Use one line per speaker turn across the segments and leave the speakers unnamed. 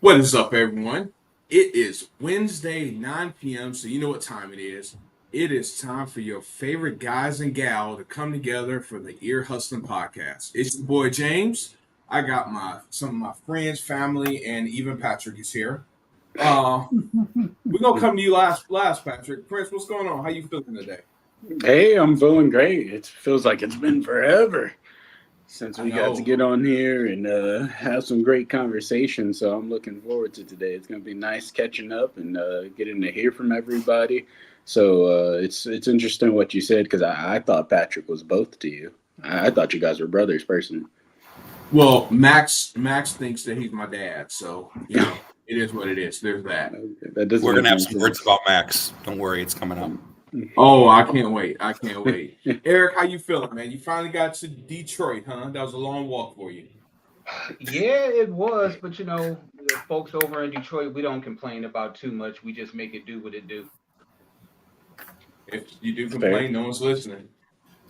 What is up, everyone? It is Wednesday, 9 p.m., so you know what time it is. It is time for your favorite guys and gal to come together for the Ear Hustling Podcast. It's your boy James. I got some of my friends, family, and even Patrick is here. Uh, we're gonna come to you last, Patrick. Prince, what's going on? How you feeling today?
Hey, I'm feeling great. It feels like it's been forever since
I
we got to
know.
get on here and have some great conversations. So I'm looking forward to today. It's going to be nice catching up and getting to hear from everybody. So it's interesting what you said because I thought Patrick was both to you. I thought you guys were brothers personally.
Well, Max thinks that he's my dad, so it is what it is. There's that.
Okay, that doesn't
We're
make
gonna have
any
some words
sense.
about Max. Don't worry, it's coming up.
Oh, I can't wait. I can't wait. Eric, how you feeling, man? You finally got to Detroit, huh? That was a long walk for you.
Yeah, it was, but the folks over in Detroit, we don't complain about too much. We just make it do what it do.
If you do
Fair.
complain, no one's listening.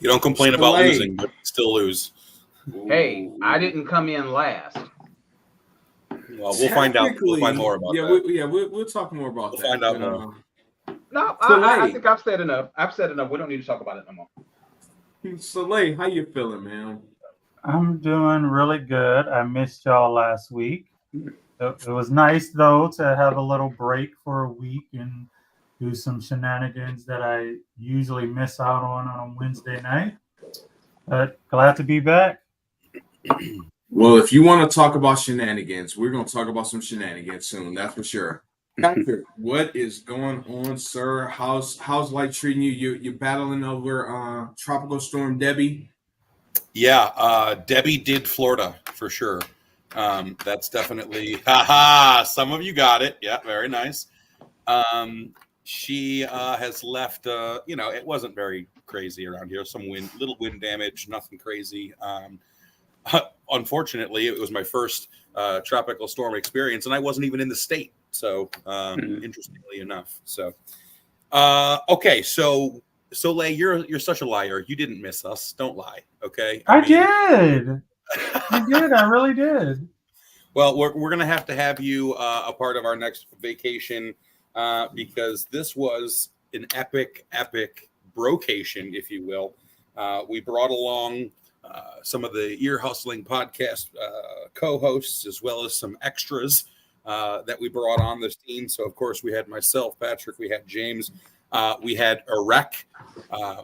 You don't complain about losing, but still lose.
Hey, I didn't come in last.
Well, we'll find out. We'll find more about that.
We'll talk more about
We'll
that.
find out more.
No,
Soleil.
I think I've said enough. We don't need to talk about it no more.
Soleil, how you feeling, man?
I'm doing really good. I missed y'all last week. It was nice, though, to have a little break for a week and do some shenanigans that I usually miss out on a Wednesday night. But glad to be back.
Well, if you want to talk about shenanigans, we're going to talk about some shenanigans soon. That's for sure. Patrick, what is going on, sir? How's life treating you? You're battling over Tropical Storm Debbie.
Yeah, Debbie did Florida for sure. That's definitely some of you got it. Yeah, very nice. She has left. It wasn't very crazy around here. Some little wind damage, nothing crazy. Unfortunately, it was my first tropical storm experience, and I wasn't even in the state. So, interestingly enough, okay. So Soleil, you're such a liar. You didn't miss us. Don't lie. Okay.
I did. I really did.
Well, we're gonna have to have you a part of our next vacation because this was an epic brocation, if you will. We brought along some of the Ear Hustling podcast co-hosts as well as some extras that we brought on this team. So, of course, we had myself, Patrick, we had James, we had Erek.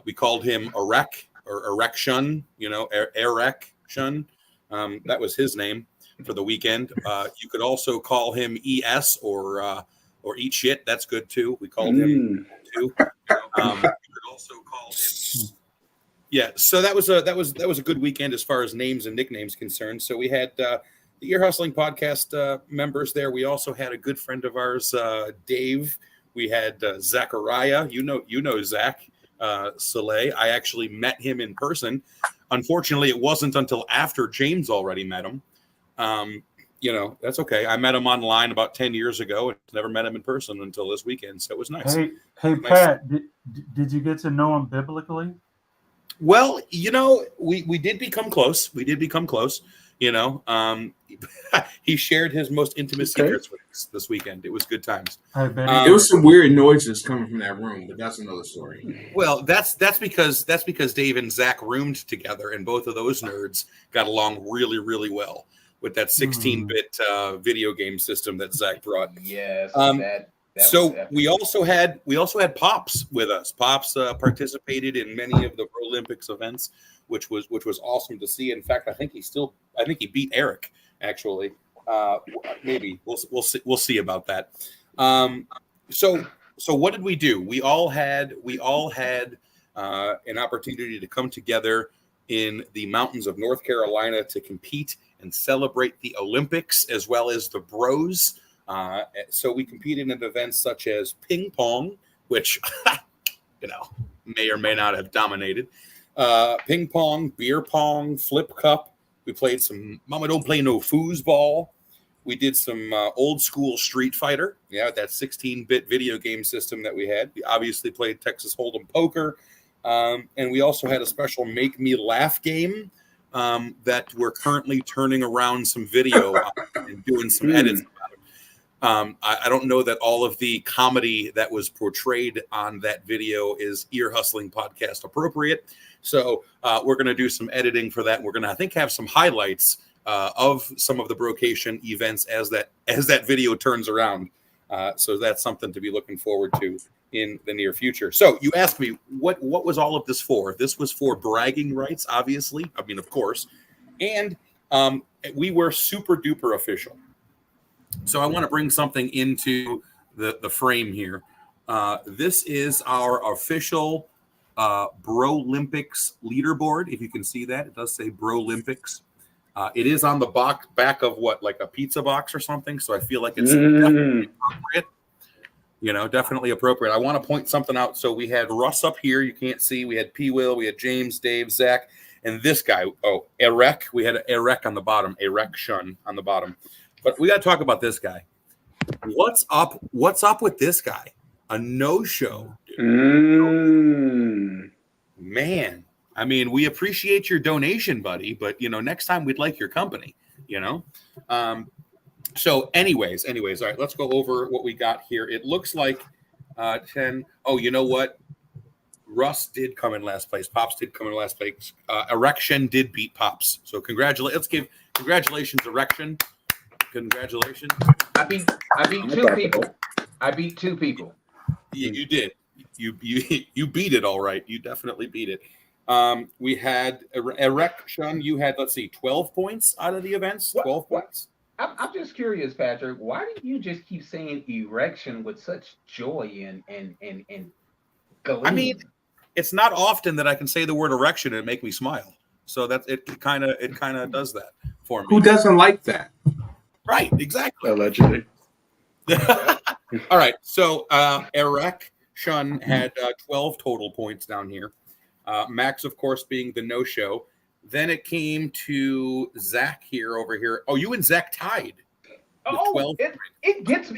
We called him Erek or Erection, Erection. That was his name for the weekend. You could also call him ES or Eat Shit. That's good, too. We called him, too. You could also call him... Yeah, so that was a good weekend as far as names and nicknames concerned. So we had the Ear Hustling podcast members there. We also had a good friend of ours, Dave. We had Zachariah. You know Zach Soleil. I actually met him in person. Unfortunately, it wasn't until after James already met him. That's okay. I met him online about 10 years ago and never met him in person until this weekend. So it was nice.
Hey,
nice.
Pat, did you get to know him biblically?
Well, we did become close. He shared his most intimate secrets with us this weekend. It was good times.
There was some weird noises coming from that room, but that's another story.
Well, that's because Dave and Zach roomed together, and both of those nerds got along really, really well with that 16-bit video game system that Zach brought.
Yes,
so we also had Pops with us. Pops participated in many of the Olympics events, which was awesome to see. In fact, I think he beat Eric actually. Maybe we'll see about that. So what did we do? We all had an opportunity to come together in the mountains of North Carolina to compete and celebrate the Olympics as well as the Bros. So we competed in events such as ping pong, which, may or may not have dominated. Ping pong, beer pong, flip cup. We played some Mama Don't Play No Foosball. We did some old school Street Fighter. Yeah, that 16-bit video game system that we had. We obviously played Texas Hold'em poker. And we also had a special Make Me Laugh game that we're currently turning around some video and doing some edits about. I don't know that all of the comedy that was portrayed on that video is Ear Hustling Podcast appropriate. So we're going to do some editing for that. We're going to, I think, have some highlights of some of the Brocation events as that video turns around. So that's something to be looking forward to in the near future. So you asked me, what was all of this for? This was for bragging rights, obviously. I mean, of course. And we were super duper official. So I want to bring something into the frame here. This is our official Brolympics leaderboard. If you can see that, it does say Brolympics. It is on the back of what, like a pizza box or something. So I feel like it's definitely appropriate. Definitely appropriate. I want to point something out. So we had Russ up here. You can't see. We had P. Will. We had James, Dave, Zach, and this guy. Oh, Erek. We had Erek on the bottom. Erek Shun on the bottom. But we got to talk about this guy. What's up? What's up with this guy? A no-show. Man, I mean, we appreciate your donation, buddy, but next time we'd like your company. So, anyways, all right, let's go over what we got here. It looks like 10. Oh, you know what? Russ did come in last place. Pops did come in last place. Erection did beat Pops. So, let's give congratulations, Erection. Congratulations.
I beat two people. I beat two people.
Yeah, you did. You beat it all right. You definitely beat it. We had Erection. You had, let's see, 12 points out of the events. 12 points.
I'm just curious, Patrick. Why do you just keep saying erection with such joy and glee?
I mean, it's not often that I can say the word erection and make me smile. So that's it. Kind of does that for me.
Who doesn't like that?
Right. Exactly.
Allegedly.
All right. So Erek Shun had 12 total points down here. Max, of course, being the no-show. Then it came to Zach over here. Oh, you and Zach tied.
Oh, it gets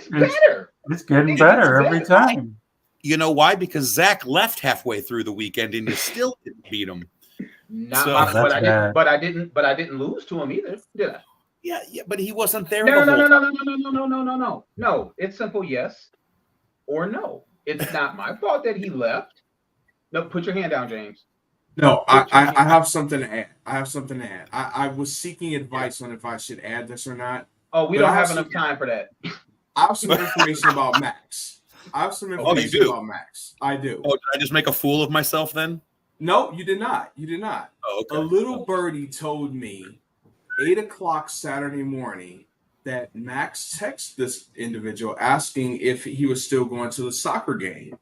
better.
It's getting better every time.
You know why? Because Zach left halfway through the weekend and you still didn't beat him.
But I didn't lose to him either, did I?
Yeah, but he wasn't there.
No. It's simple, yes or no. It's not my fault that he left. No, put your hand down, James.
No, I have something to add. I was seeking advice on if I should add this or not.
Oh, we don't have enough time for that.
I have some information about Max. I do? Max. I do.
Oh, did I just make a fool of myself then?
No, you did not.
Oh, okay.
A little birdie told me 8:00 Saturday morning that Max texted this individual asking if he was still going to the soccer game.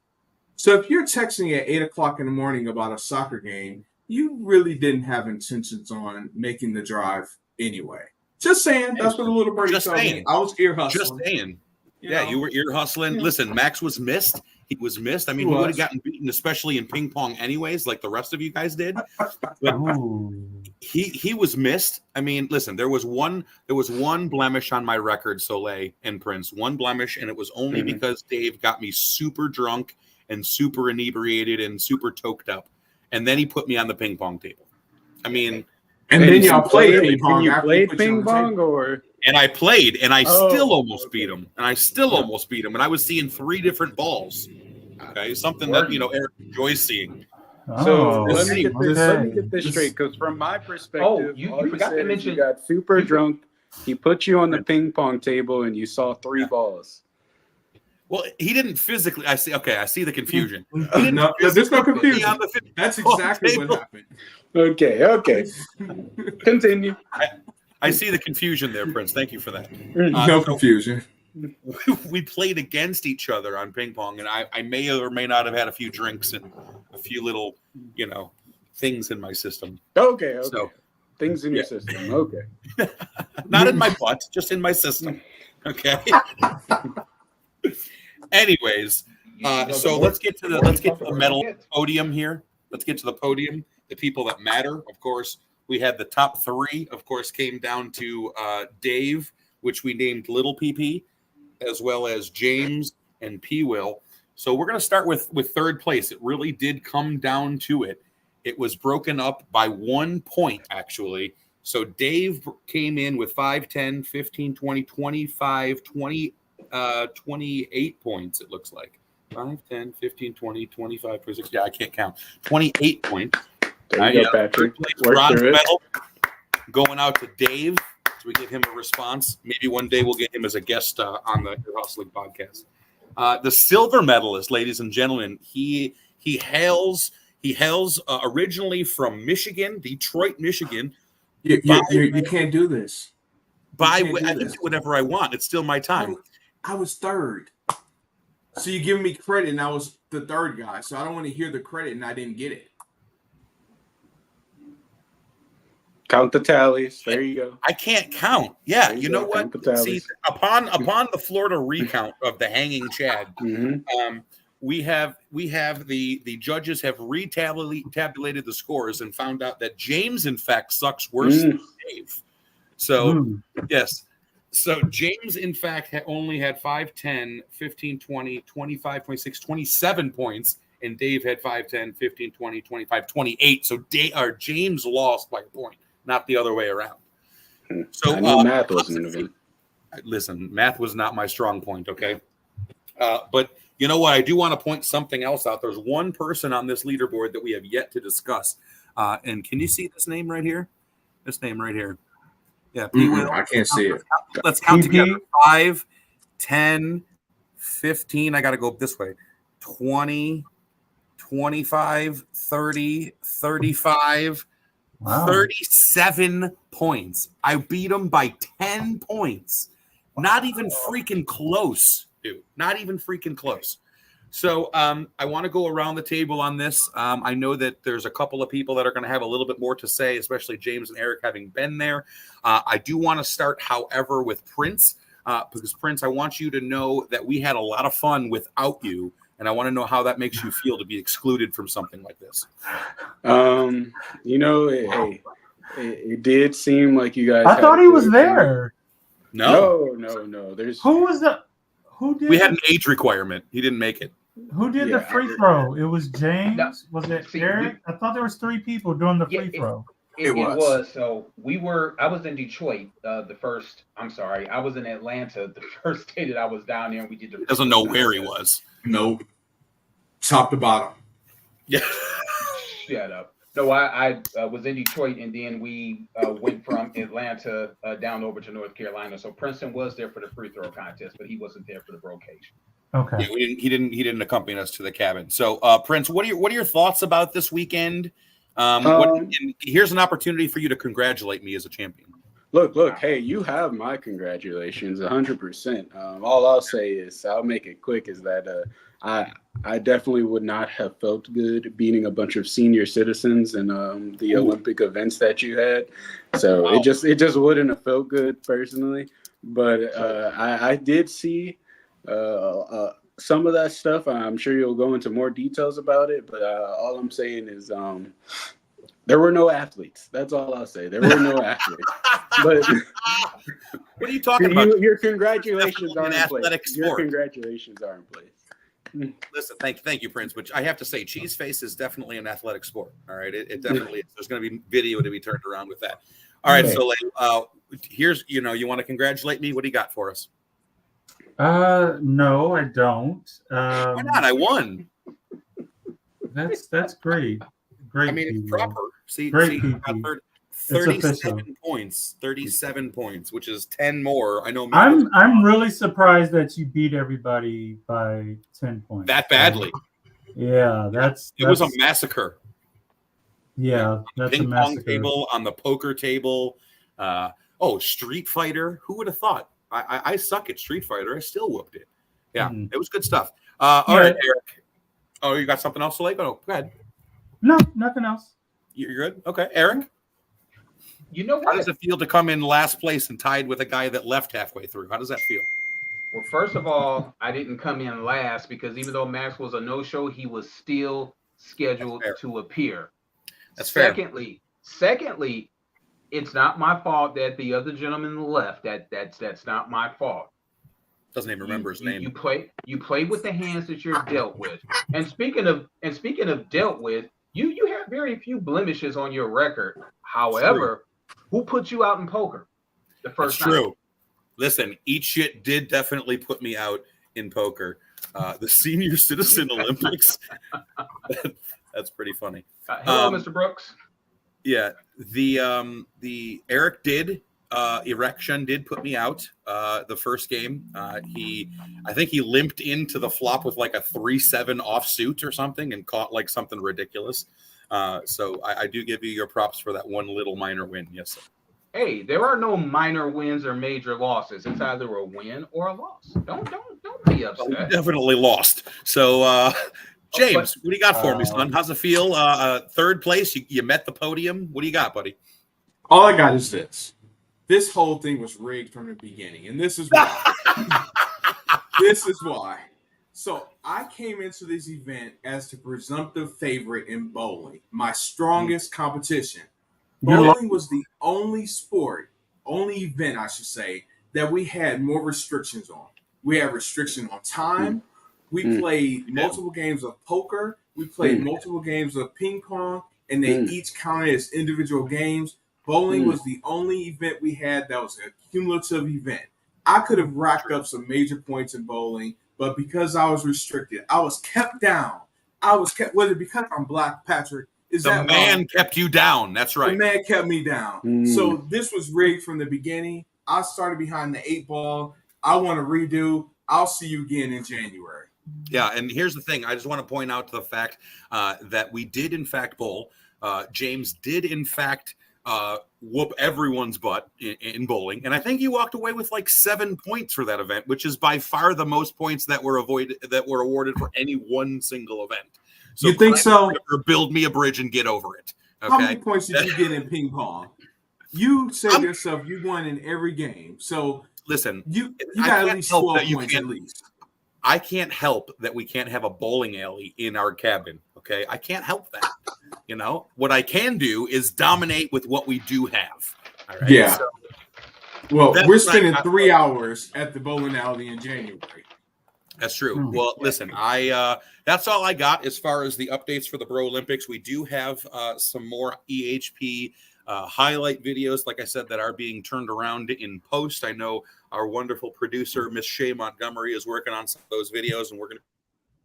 So if you're texting at 8:00 in the morning about a soccer game, you really didn't have intentions on making the drive anyway. Just saying. That's what a little birdie told me. I was ear hustling.
Just saying. You were ear hustling. Yeah. Listen, Max was missed. He was missed. I mean, he would have gotten beaten, especially in ping pong anyways, like the rest of you guys did. But he was missed. I mean, listen, there was one blemish on my record, Soleil and Prince. One blemish, and it was only because Dave got me super drunk and super inebriated and super toked up. And then he put me on the ping pong table. I mean,
and then y'all played ping pong.
You played ping pong, or?
And I played, and I still almost beat him. And I was seeing 3 different balls. Okay, something that Eric enjoys seeing.
So let me get this straight, because from my perspective,
you forgot to mention
you got super drunk. He put you on the ping pong table, and you saw 3 balls.
Well, he didn't physically. I see the confusion.
No, there's no confusion. That's exactly what happened.
Okay. Continue.
I see the confusion there, Prince. Thank you for that.
No confusion.
We played against each other on ping pong, and I may or may not have had a few drinks and a few little, things in my system.
Okay. So, things in your system. Okay.
Not in my butt, just in my system. Okay. Anyways, so let's get to the medal podium here. Let's get to the podium. The people that matter, of course. We had the top 3, of course, came down to Dave, which we named Little PP, as well as James and P. Will. So we're going to start with third place. It really did come down to it. It was broken up by 1 point, actually. So Dave came in with 5, 10, 15, 20, 25, 20, 28 points, it looks like. 5, 10, 15, 20, 25, 26. Yeah, I can't count. 28 points.
There you go, Patrick. Work
Bronze
through it.
medal going out to Dave. So we give him a response. Maybe one day we'll get him as a guest on the Ear Hustling podcast. The silver medalist, ladies and gentlemen, he hails originally from Michigan, Detroit, Michigan.
You can't do this.
I can do whatever I want. It's still my time.
I was third. So you giving me credit, and I was the third guy. So I don't want to hear the credit, and I didn't get it.
Count the tallies. There you go.
I can't count. Yeah,
There
you know what? See, upon the Florida recount of the hanging Chad, we have the judges have tabulated the scores and found out that James, in fact, sucks worse than Dave. So yes. So James, in fact, only had 5, 10, 15, 20, 25, 26, 27 points, and Dave had 5, 10, 15, 20, 25, 28. So James lost by a point, not the other way around. So
I knew math wasn't an event.
Listen, math was not my strong point, okay? But you know what? I do want to point something else out. There's one person on this leaderboard that we have yet to discuss. And can you see this name right here? This name right here. Yeah,
I can't see it.
Let's count together. 5, 10, 15. I got to go this way. 20, 25, 30, 35, 37 points. I beat him by 10 points. Not even freaking close, dude. Not even freaking close. So I want to go around the table on this. I know that there's a couple of people that are going to have a little bit more to say, especially James and Eric having been there. I do want to start, however, with Prince, because Prince, I want you to know that we had a lot of fun without you, and I want to know how that makes you feel to be excluded from something like this.
You know, it did seem like you guys.
I thought he was there.
No. There's
who was that? Who did?
We had an age requirement. He didn't make it.
Who did the free throw? It was James. Was it Eric? I thought there was 3 people doing the free throw.
It was. So I was in Detroit I was in Atlanta the first day that I was down there, and we did the.
He doesn't know where he was.
Nope. Top to bottom.
Yeah.
Shut up. No, I was in Detroit, and then we went from Atlanta down over to North Carolina. So Princeton was there for the free throw contest, but he wasn't there for the brocation.
Okay.
Yeah, he didn't accompany us to the cabin. So Prince, what are your thoughts about this weekend? And here's an opportunity for you to congratulate me as a champion.
Look, hey, you have my congratulations 100%. All I'll say is, I'll make it quick, is that I definitely would not have felt good beating a bunch of senior citizens in the Olympic events that you had. So it just wouldn't have felt good personally. But I did see some of that stuff. I'm sure you'll go into more details about it. But all I'm saying is there were no athletes. That's all I'll say. There were no athletes. But
what are you talking about?
Your congratulations are in place. Your congratulations are in place.
Listen, thank you, Prince. Which I have to say, cheese face is definitely an athletic sport. All right, it definitely is. There's going to be video to be turned around with that. All right, so here's you want to congratulate me. What do you got for us?
No, I don't.
Why not? I won.
That's great. Great.
I mean, it's proper. See, 37 points. 37 points, which is 10 more. I know.
I'm really surprised that you beat everybody by 10 points.
That badly.
Yeah,
it was a massacre.
Yeah, that's
ping
a massacre.
pong table, on the poker table. Street Fighter. Who would have thought? I suck at Street Fighter. I still whooped it. Yeah, It was good stuff. All right, Eric. Oh, you got something else to like? Oh, go ahead.
No, nothing else.
You're good? Okay. Eric?
You know what?
How does it feel to come in last place and tied with a guy that left halfway through? How does that feel?
Well, first of all, I didn't come in last because even though Max was a no-show, he was still scheduled to appear.
That's
Secondly, it's not my fault that the other gentleman left. That's not my fault.
Doesn't even remember his name.
You play with the hands that you're dealt with. And speaking of dealt with, you have very few blemishes on your record. However, Who put you out in poker the first
That's
night?
true. Listen, Eat Shit did definitely put me out in poker. The Senior Citizen Olympics. That's pretty funny.
Hello, Mr. Brooks.
Yeah, the Eric did Erection did put me out the first game. I think he limped into the flop with like a 3-7 offsuit or something and caught like something ridiculous. So I do give you your props for that one little minor win. Yes, sir.
Hey, there are no minor wins or major losses. It's either a win or a loss. Don't be upset.
We definitely lost. So James, what do you got for me, son? How's it feel? Third place. You met the podium. What do you got, buddy?
All I got is this. This whole thing was rigged from the beginning, and this is why. This is why. So I came into this event as the presumptive favorite in bowling, my strongest competition. Bowling was the only event, I should say, that we had more restrictions on. We had restriction on time. We played multiple games of poker. We played multiple games of ping pong, and they each counted as individual games. Bowling was the only event we had that was a cumulative event. I could have racked up some major points in bowling, but because I was restricted, I was kept down. Was it because I'm Black, Patrick?
The man kept you down. That's right.
The man kept me down. So this was rigged from the beginning. I started behind the 8 ball. I want to redo. I'll see you again in January.
Yeah, and here's the thing. I just want to point out to the fact that we did, in fact, bowl. James did, in fact, whoop everyone's butt in bowling. And I think you walked away with like 7 points for that event, which is by far the most points that were awarded for any one single event. So
you think so?
Or build me a bridge and get over it. Okay?
How many points did you get in ping pong? You said yourself you won in every game. So
listen,
you got at least 12 points at least.
I can't help that we can't have a bowling alley in our cabin. Okay, I can't help that. You know what I can do is dominate with what we do have. All right.
Yeah.
So,
well, we're spending 3 hours at the bowling alley in January.
That's true. Well, listen, that's all I got as far as the updates for the Bro Olympics. We do have some more EHP highlight videos, like I said, that are being turned around in post. I know our wonderful producer, Miss Shay Montgomery, is working on some of those videos, and we're going to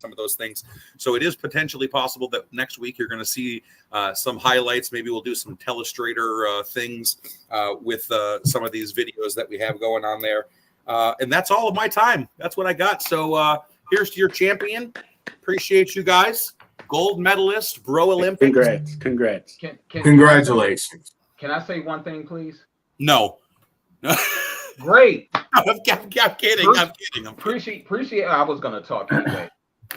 some of those things. So it is potentially possible that next week you're going to see some highlights. Maybe we'll do some telestrator things with some of these videos that we have going on there. And that's all of my time. That's what I got. So here's to your champion. Appreciate you guys. Gold medalist, Bro Olympics.
Congrats.
Congratulations.
Can I say one thing, please?
No.
Great.
I'm kidding.
Appreciate. I was going to talk anyway.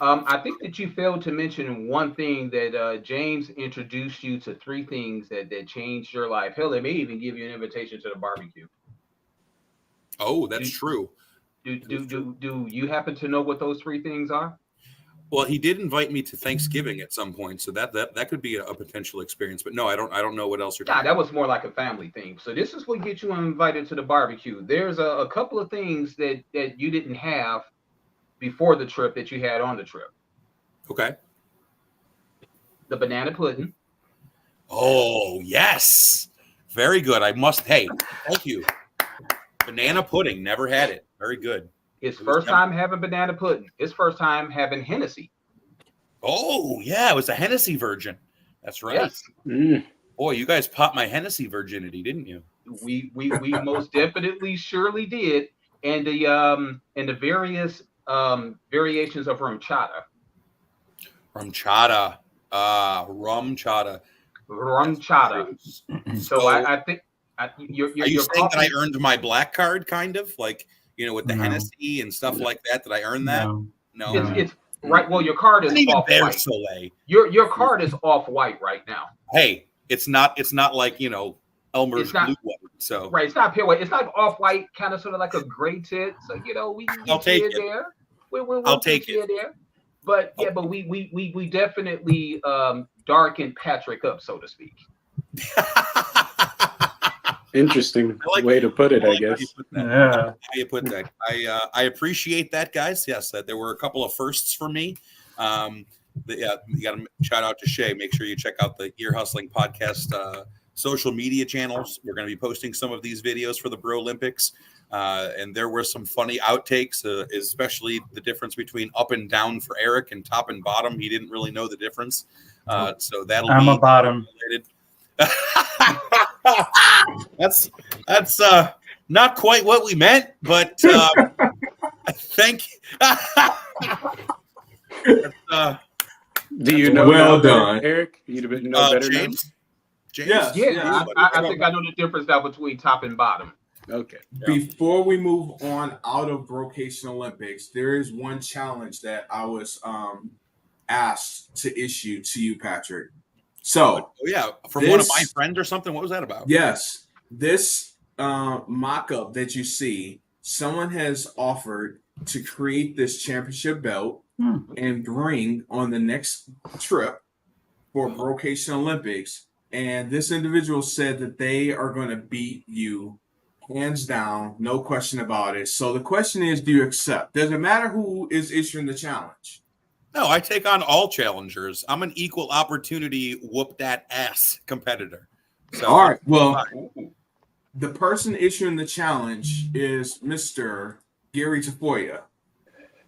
I think that you failed to mention one thing that James introduced you to 3 things that changed your life. Hell, they may even give you an invitation to the barbecue.
Oh, that's true.
Do you happen to know what those 3 things are?
Well, he did invite me to Thanksgiving at some point, so that could be a potential experience. But no, I don't know what else you're talking
about. That was more like a family thing. So this is what gets you invited to the barbecue. There's a couple of things that you didn't have before the trip that you had on the trip.
Okay.
The banana pudding.
Oh, yes. Very good. Hey, thank you. Banana pudding. Never had it. Very good.
His first time having banana pudding. His first time having Hennessy.
Oh, yeah. It was a Hennessy virgin. That's right.
Yes.
Boy, you guys popped my Hennessy virginity, didn't you?
We most definitely surely did. And the various variations of rum chata.
Rum chata. Rum chata.
Rum chata. So I think you're
Are you saying that I earned my black card, kind of like, with the Hennessy and stuff like that? Did I earn that? No.
It's right. Well, your card is off white.
Soleil.
Your card is off white right now.
Hey, it's not like Elmer's blue white. So
right, it's not pure white. It's like off white, kind of sort of like a gray tint. So we can get you in there. We'll take you there. But yeah, but we definitely darkened Patrick up, so to speak.
Interesting way to put it, I guess.
How you put that? I appreciate that, guys. Yes, that there were a couple of firsts for me. You got to shout out to Shay. Make sure you check out the Ear Hustling podcast social media channels. We're going to be posting some of these videos for the Bro Olympics. And there were some funny outtakes, especially the difference between up and down for Eric and top and bottom. He didn't really know the difference. So that'll
I'm
be
a bottom.
related. That's not quite what we meant, but thank you.
Do you know
well
now better,
done,
Eric? You know better
James? James?
Yes.
Yeah, I think I know the difference now between top and bottom.
now? Okay.
Before we move on out of Brocation Olympics, there is one challenge that I was asked to issue to you, Patrick. So,
oh yeah, from one of my friends or something. What was that about?
yes, this mock-up that you see, someone has offered to create this championship belt and bring on the next trip for Brocation Olympics. And this individual said that they are going to beat you hands down, no question about it. So the question is, do you accept? Does it matter who is issuing the challenge?
No, I take on all challengers. I'm an equal opportunity whoop that ass competitor. So,
all right. Well, the person issuing the challenge is Mr. Gary Tafoya.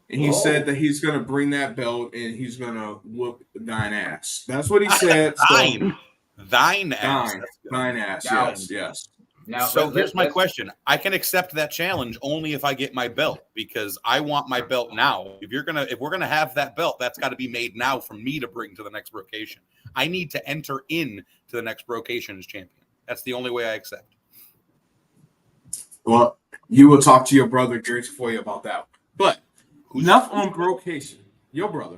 And he said that he's going to bring that belt and he's going to whoop thine ass. That's what he said.
Thine ass.
Thine ass. Yes.
Now, so here's my question. I can accept that challenge only if I get my belt, because I want my belt now. If we're gonna have that belt, that's got to be made now for me to bring to the next Brocation. I need to enter in to the next Brocation as champion. That's the only way I accept.
Well, you will talk to your brother Gary Tafoya about that. But enough on Brocation. Your brother.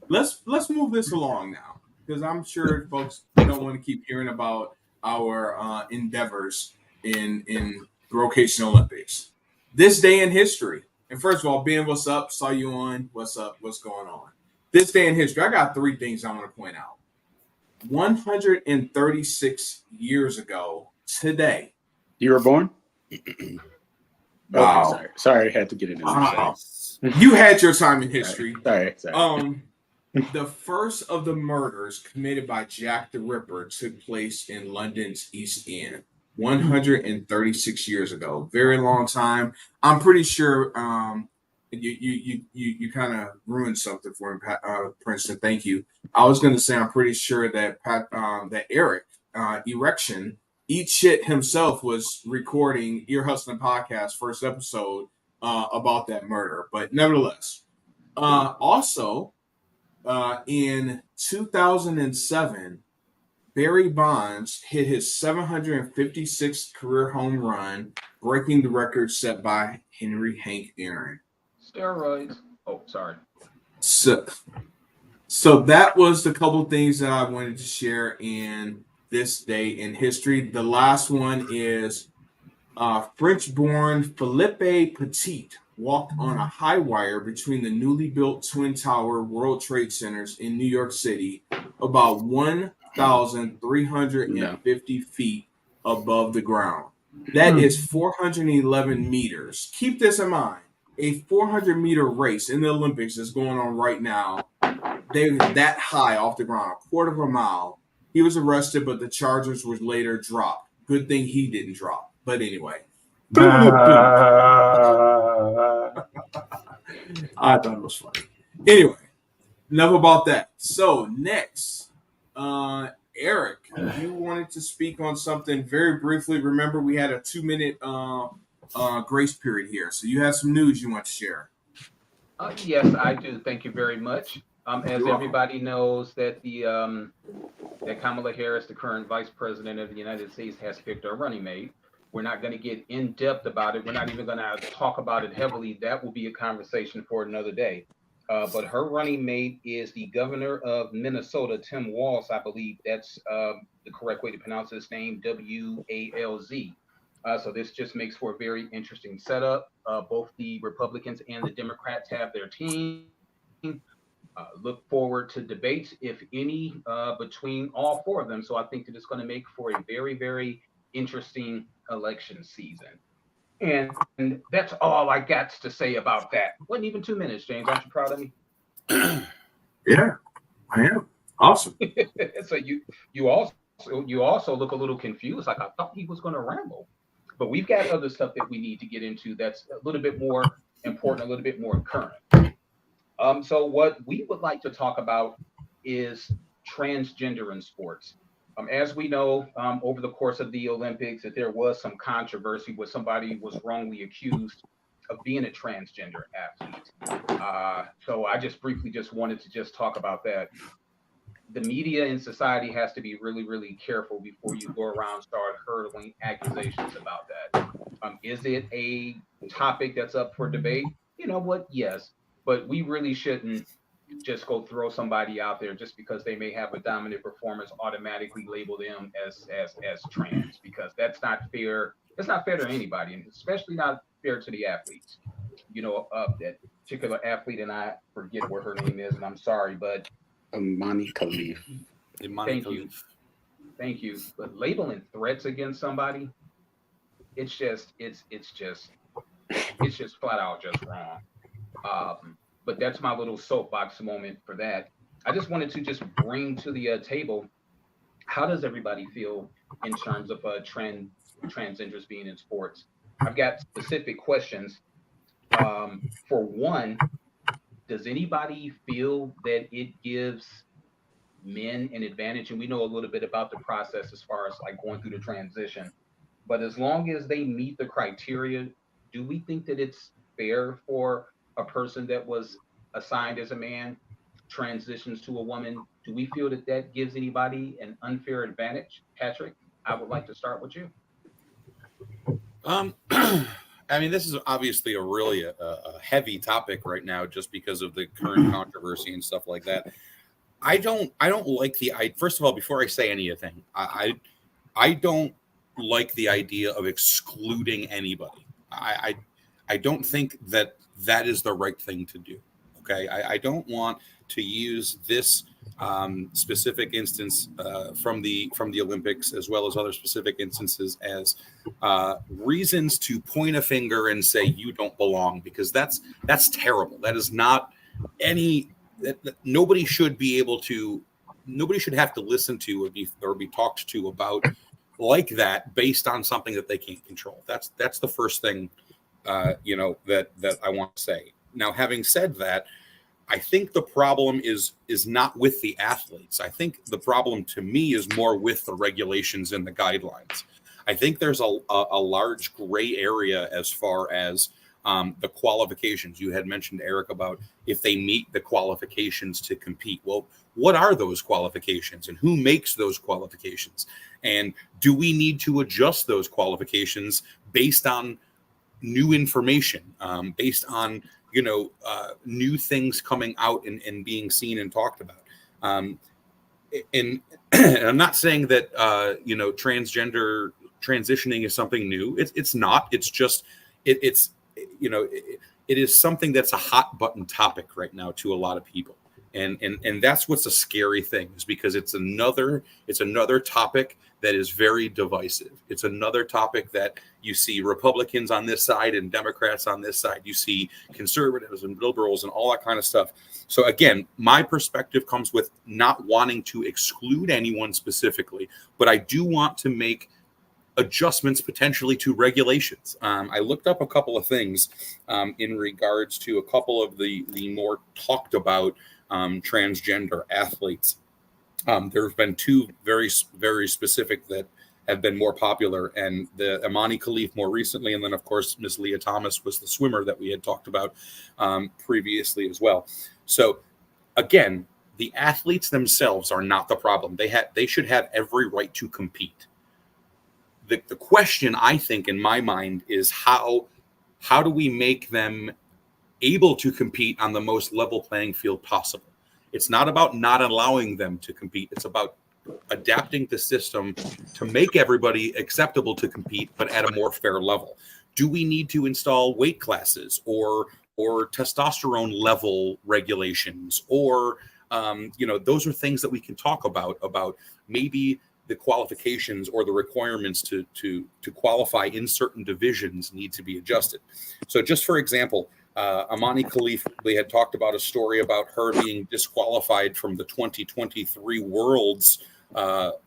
Let's move this along now, because I'm sure folks don't want to keep hearing about our endeavors in Brocation Olympics. This day in history. And first of all, Ben, what's up? Saw you on. What's up? What's going on? This day in history, I got 3 things I want to point out. 136 years ago today.
You were born?
Wow.
Okay, sorry, I had to get it in.
Wow. You had your time in history.
Sorry.
The first of the murders committed by Jack the Ripper took place in London's East End 136 years ago. Very long time. I'm pretty sure you kind of ruined something for him, Princeton. Thank you. I was going to say I'm pretty sure that that Eric Erection Eat Shit himself was recording Ear Hustling Podcast first episode about that murder. But nevertheless, also. In 2007, Barry Bonds hit his 756th career home run, breaking the record set by Henry Hank Aaron.
Steroids. Oh, sorry.
So that was the couple things that I wanted to share in this day in history. The last one is French-born Philippe Petit walked on a high wire between the newly built Twin Tower World Trade Centers in New York City, about 1,350 feet above the ground. That is 411 meters. Keep this in mind. A 400-meter race in the Olympics is going on right now. They were that high off the ground, a quarter of a mile. He was arrested, but the charges were later dropped. Good thing he didn't drop. But anyway. I thought it was funny. Anyway, enough about that. So next, Eric, you wanted to speak on something very briefly. Remember, we had a 2-minute grace period here, so you have some news you want to share.
Yes, I do. Thank you very much. As everybody knows, that that Kamala Harris, the current Vice President of the United States, has picked her running mate. We're not going to get in depth about it. We're not even going to talk about it heavily. That will be a conversation for another day. But her running mate is the governor of Minnesota, Tim Walz. I believe that's the correct way to pronounce his name, W-A-L-Z. So this just makes for a very interesting setup. Both the Republicans and the Democrats have their team. Look forward to debates, if any, between all 4 of them. So I think that it's going to make for a very, very interesting election season. And that's all I got to say about that. Wasn't even 2 minutes, James. Aren't you proud of me?
Yeah, I am. Awesome.
So you also look a little confused. Like, I thought he was going to ramble, but we've got other stuff that we need to get into that's a little bit more important, a little bit more current. So what we would like to talk about is transgender in sports. As we know, over the course of the Olympics, that there was some controversy where somebody was wrongly accused of being a transgender athlete. So I just briefly just wanted to just talk about that. The media and society has to be really, really careful before you go around start hurling accusations about that. Is it a topic that's up for debate? You know what? Yes, but we really shouldn't just go throw somebody out there just because they may have a dominant performance, automatically label them as trans, because that's not fair. It's not fair to anybody, and especially not fair to the athletes. That particular athlete, and I forget what her name is, and I'm sorry, but
Imani Khalif.
Thank you. But labeling threats against somebody, it's just flat out just wrong. But that's my little soapbox moment for that. I just wanted to just bring to the table, how does everybody feel in terms of transgenders being in sports? I've got specific questions. For one, does anybody feel that it gives men an advantage? And we know a little bit about the process as far as like going through the transition, but as long as they meet the criteria, do we think that it's fair for a person that was assigned as a man transitions to a woman? Do we feel that that gives anybody an unfair advantage? Patrick, I would like to start with you.
I mean, this is obviously a really a heavy topic right now, just because of the current controversy and stuff like that. I don't like first of all, before I say anything, I don't like the idea of excluding anybody. I don't think that is the right thing to do. Okay. I don't want to use this specific instance from the Olympics, as well as other specific instances, as reasons to point a finger and say you don't belong, because that's terrible. That is not nobody should have to listen to or be talked to about like that based on something that they can't control. That's the first thing that I want to say. Now, having said that, I think the problem is not with the athletes. I think the problem, to me, is more with the regulations and the guidelines. I think there's a large gray area as far as the qualifications. You had mentioned, Eric, about if they meet the qualifications to compete. Well, what are those qualifications, and who makes those qualifications? And do we need to adjust those qualifications based on new information, based on new things coming out and being seen and talked about? And I'm not saying that transgender transitioning is something new. It's not. It's just it is something that's a hot button topic right now to a lot of people, and that's what's a scary thing, is because it's another topic that is very divisive. It's another topic that you see Republicans on this side and Democrats on this side. You see conservatives and liberals and all that kind of stuff. So again, my perspective comes with not wanting to exclude anyone specifically, but I do want to make adjustments potentially to regulations. I looked up a couple of things in regards to a couple of the more talked about transgender athletes. There have been two very, very specific that have been more popular, and the Imani Khalif more recently, and then of course Miss Leah Thomas was the swimmer that we had talked about previously as well. So again, the athletes themselves are not the problem. They should have every right to compete. The question, I think, in my mind, is how do we make them able to compete on the most level playing field possible? It's not about not allowing them to compete. It's about adapting the system to make everybody acceptable to compete, but at a more fair level. Do we need to install weight classes or testosterone level regulations? Or, those are things that we can talk about maybe the qualifications or the requirements to qualify in certain divisions need to be adjusted. So just for example, Amani Khalif, they had talked about a story about her being disqualified from the 2023 Worlds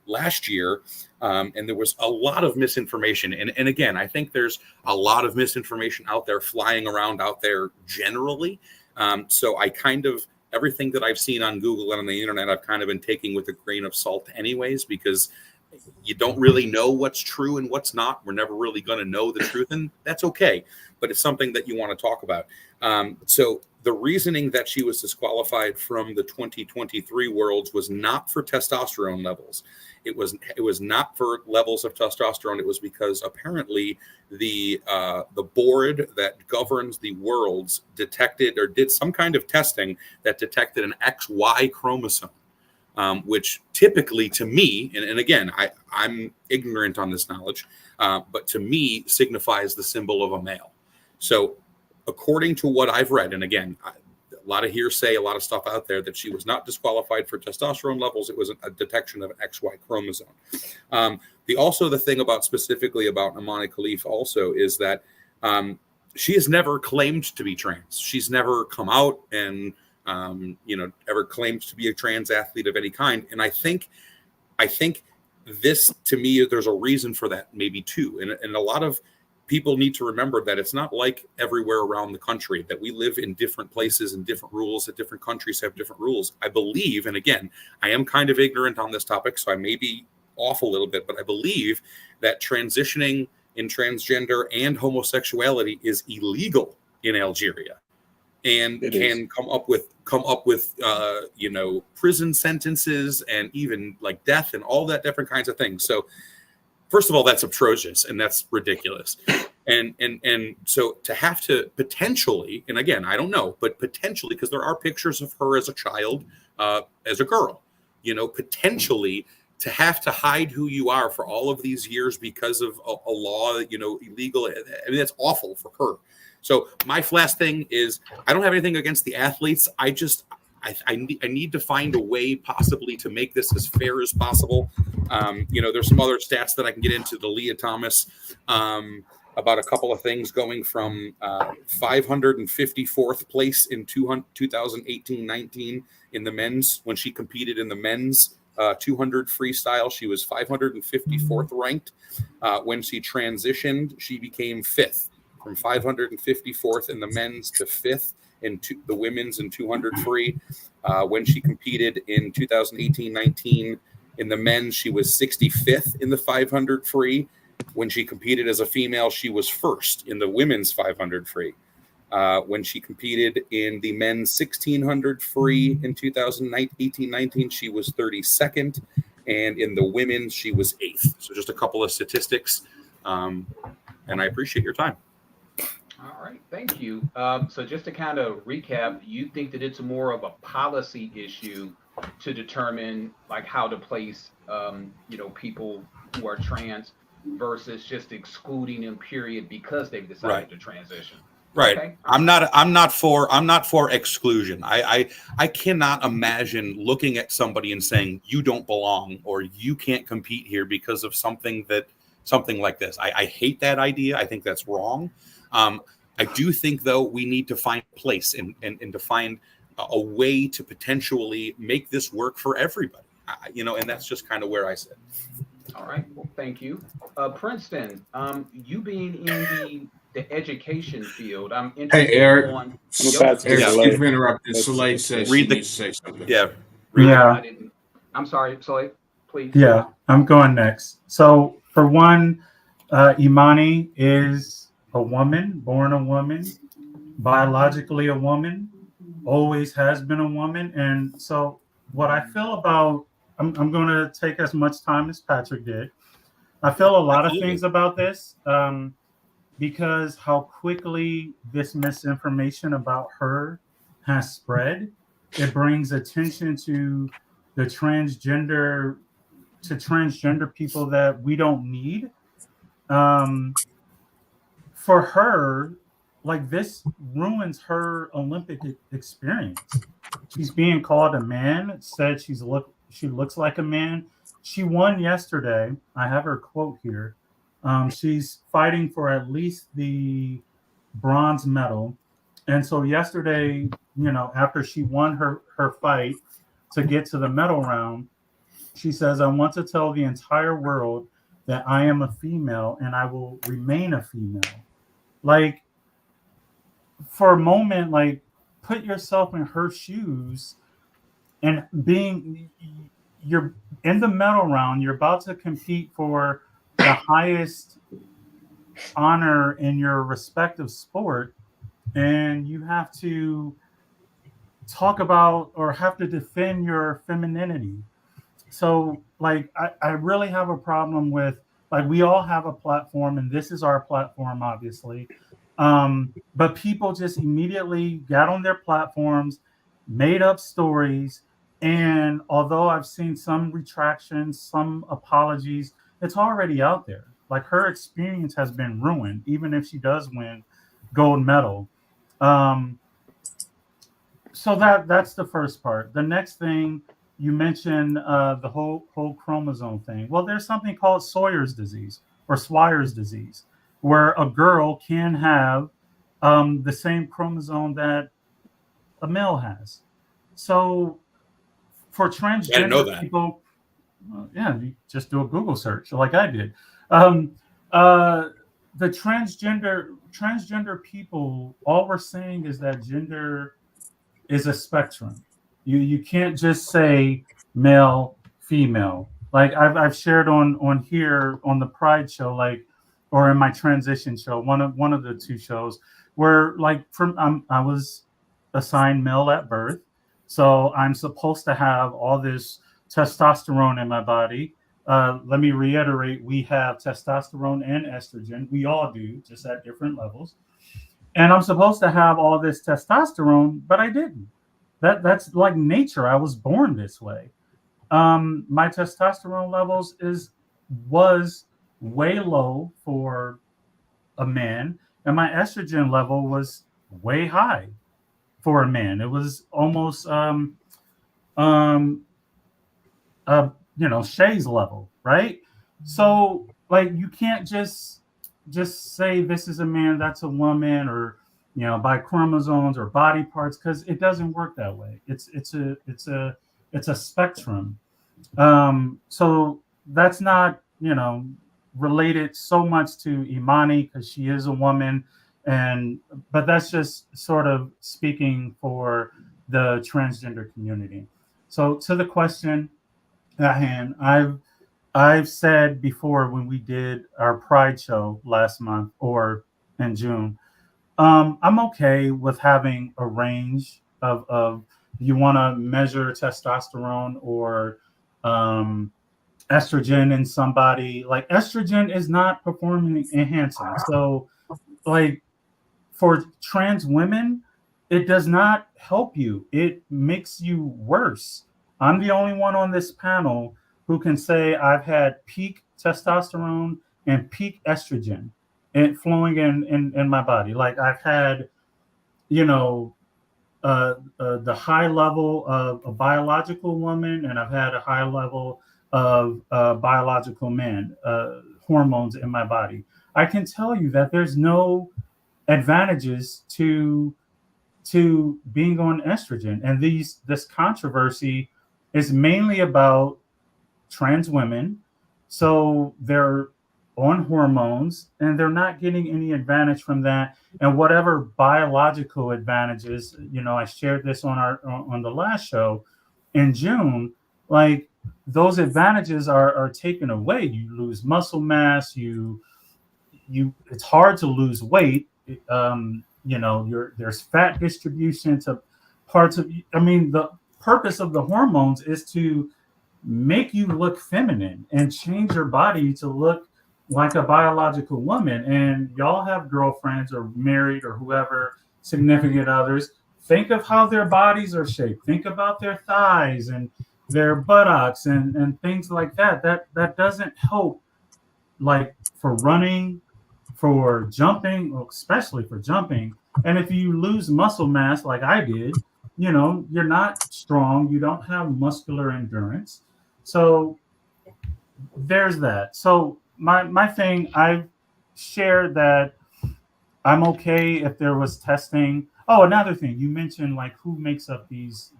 last year. And there was a lot of misinformation. And again, I think there's a lot of misinformation out there flying around out there generally. So I kind of, everything that I've seen on Google and on the internet, I've kind of been taking with a grain of salt anyways, because you don't really know what's true and what's not. We're never really going to know the truth, and that's okay. But it's something that you want to talk about. So the reasoning that she was disqualified from the 2023 Worlds was not for testosterone levels. It was not for levels of testosterone. It was because apparently the board that governs the Worlds detected or did some kind of testing that detected an XY chromosome. Which typically to me, and again, I'm ignorant on this knowledge, but to me signifies the symbol of a male. So according to what I've read, and again, a lot of hearsay, a lot of stuff out there, that she was not disqualified for testosterone levels. It was a detection of an XY chromosome. The thing about specifically about Amani Khalif also is that she has never claimed to be trans. She's never come out and ever claimed to be a trans athlete of any kind. And I think this, to me, there's a reason for that, maybe too. And a lot of people need to remember that it's not like everywhere around the country, that we live in different places and different rules, that different countries have different rules. I believe, and again, I am kind of ignorant on this topic, so I may be off a little bit, but I believe that transitioning in transgender and homosexuality is illegal in Algeria, and can come up with prison sentences and even like death and all that different kinds of things. So first of all, that's atrocious and that's ridiculous. And so to have to potentially, and again, I don't know, but potentially, because there are pictures of her as a child, as a girl, potentially to have to hide who you are for all of these years because of a law, illegal. I mean, that's awful for her. So my last thing is, I don't have anything against the athletes. I need to find a way possibly to make this as fair as possible. There's some other stats that I can get into, the Leah Thomas, about a couple of things, going from 554th place in 2018-19 in the men's, when she competed in the men's 200 freestyle. She was 554th ranked. When she transitioned, she became 5th. From 554th in the men's to 5th in the women's and 200 free. When she competed in 2018-19 in the men's, she was 65th in the 500 free. When she competed as a female, she was 1st in the women's 500 free. When she competed in the men's 1600 free in 2018-19, she was 32nd. And in the women's, she was 8th. So just a couple of statistics. And I appreciate your time.
All right, thank you. So just to kind of recap, you think that it's more of a policy issue to determine like how to place, people who are trans versus just excluding them, period, because they've decided to transition.
Right.
Okay.
I'm not for exclusion. I cannot imagine looking at somebody and saying you don't belong or you can't compete here because of something like this. I hate that idea. I think that's wrong. I do think, though, we need to find a place and to find a way to potentially make this work for everybody, and that's just kind of where I sit.
All right. Well, thank you. Princeton, you being in the education field, I'm interested.
Hey, Eric.
On...
Eric, excuse me, interrupted. Soleil says she needs to say something.
Yeah.
I'm sorry, Soleil, please.
Yeah, I'm going next. So for one, Imani is a woman, born a woman, biologically a woman, always has been a woman. And so what I feel about, I'm going to take as much time as Patrick did. I feel a lot of things about this because how quickly this misinformation about her has spread. It brings attention to the transgender people that we don't need. For her, like, this ruins her Olympic experience. She's being called a man, said she looks like a man. She won yesterday. I have her quote here. She's fighting for at least the bronze medal. And so yesterday, after she won her fight to get to the medal round, she says, I want to tell the entire world that I am a female and I will remain a female. Like, for a moment, like, put yourself in her shoes and you're in the medal round, you're about to compete for the highest honor in your respective sport, and you have to talk about or have to defend your femininity. So, like, I really have a problem with, like, we all have a platform and this is our platform, obviously. But people just immediately got on their platforms, made up stories, and although I've seen some retractions, some apologies, it's already out there. Like, her experience has been ruined, even if she does win gold medal. um, so that's the first part. The next thing you mentioned, the whole chromosome thing. Well, there's something called Sawyer's disease or Swire's disease, where a girl can have the same chromosome that a male has. So for
I didn't know
transgender
that.
people, yeah, you just do a Google search like I did. Um, uh, the transgender people, all we're saying is that gender is a spectrum. You can't just say male, female. Like I've shared on here on the Pride show, like, or in my transition show, one of the two shows, where, like, I was assigned male at birth, so I'm supposed to have all this testosterone in my body. Let me reiterate: we have testosterone and estrogen. We all do, just at different levels. And I'm supposed to have all this testosterone, but I didn't. That's like nature. I was born this way. My testosterone levels was way low for a man, and my estrogen level was way high for a man. It was almost um Shay's level, right? So, like, you can't just say this is a man, that's a woman, or by chromosomes or body parts, because it doesn't work that way. It's a spectrum. So that's not related so much to Imani because she is a woman, and but that's just sort of speaking for the transgender community. So to the question at hand, I've said before when we did our Pride show last month or in June, I'm okay with having a range of you want to measure testosterone or um, estrogen in somebody. Like, estrogen is not performance enhancing. So, like, for trans women, it does not help you. It makes you worse. I'm the only one on this panel who can say I've had peak testosterone and peak estrogen and flowing in my body. Like, I've had, you know, the high level of a biological woman, and I've had a high level of biological man, hormones in my body. I can tell you that there's no advantages to being on estrogen, and this controversy is mainly about trans women. So they're on hormones and they're not getting any advantage from that. And whatever biological advantages, I shared this on the last show in June, like, those advantages are taken away. You lose muscle mass, it's hard to lose weight. There's fat distribution to parts of. I mean, the purpose of the hormones is to make you look feminine and change your body to look like a biological woman. And y'all have girlfriends or married or whoever, significant others. Think of how their bodies are shaped. Think about their thighs and their buttocks and things like that. That doesn't help, like, for running, for jumping, especially for jumping. And if you lose muscle mass like I did, you're not strong. You don't have muscular endurance. So there's that. So my thing, I've shared that I'm okay if there was testing. Oh, another thing you mentioned, like who makes up these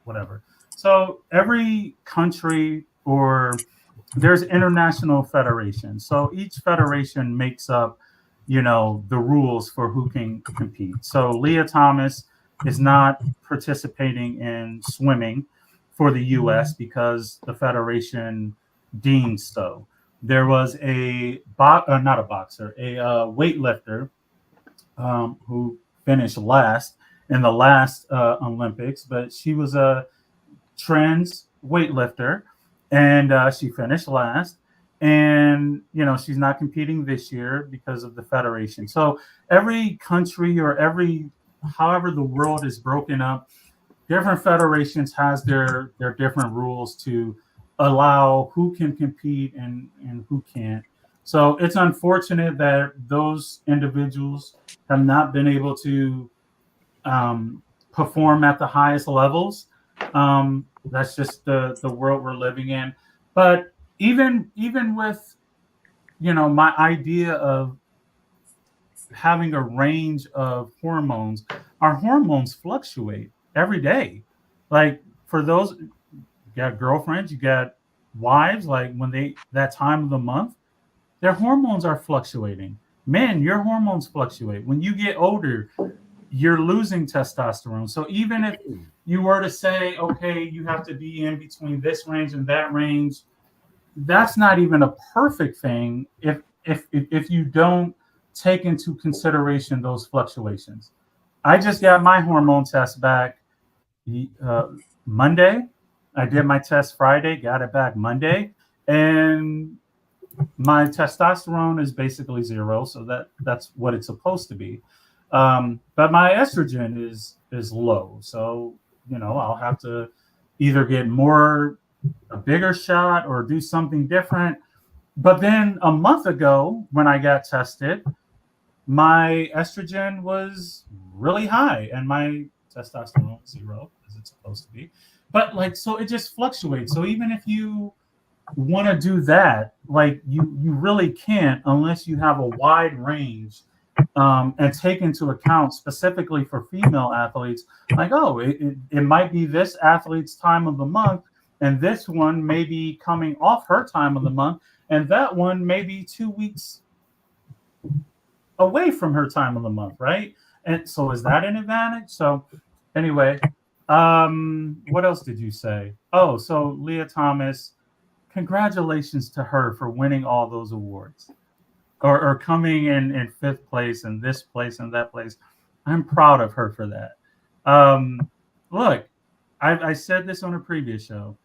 whatever. So every country or there's international federations. So each federation makes up, the rules for who can compete. So Leah Thomas is not participating in swimming for the U.S. because the federation deemed so. There was not a boxer, a weightlifter who finished last in the last Olympics, but she was a trans weightlifter, and she finished last. And she's not competing this year because of the federation. So every country or however the world is broken up, different federations has their different rules to allow who can compete and who can't. So it's unfortunate that those individuals have not been able to perform at the highest levels. That's just the world we're living in. But even with my idea of having a range of hormones, our hormones fluctuate every day. Like for those, you got girlfriends, you got wives, like when that time of the month, their hormones are fluctuating. Men, your hormones fluctuate. When you get older, you're losing testosterone. So even if you were to say, okay, you have to be in between this range and that range, that's not even a perfect thing if you don't take into consideration those fluctuations. I just got my hormone test back uh, Monday. I did my test Friday, got it back Monday, and my testosterone is basically zero, so that's what it's supposed to be. But my estrogen is low, so I'll have to either get a bigger shot or do something different. But then a month ago, when I got tested, my estrogen was really high and my testosterone was zero, as it's supposed to be. But like, so it just fluctuates. So even if you want to do that, like you really can't unless you have a wide range and take into account specifically for female athletes, like, oh, it might be this athlete's time of the month, and this one may be coming off her time of the month, and that one may be 2 weeks away from her time of the month, right? And so is that an advantage? So anyway, what else did you say? Oh, so Leah Thomas, congratulations to her for winning all those awards or coming in fifth place and this place and that place. I'm proud of her for that. Look, I said this on a previous show.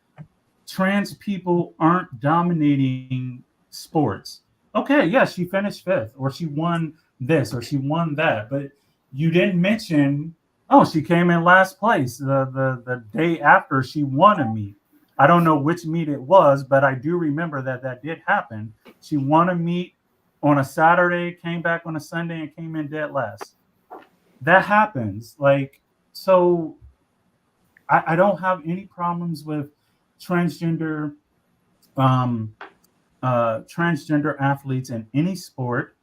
Trans people aren't dominating sports. Okay, yeah, she finished fifth, or she won this, or she won that, but you didn't mention. Oh, she came in last place the day after she won a meet. I don't know which meet it was, but I do remember that did happen. She won a meet on a Saturday, came back on a Sunday, and came in dead last. That happens. Like, so I don't have any problems with transgender transgender athletes in any sport.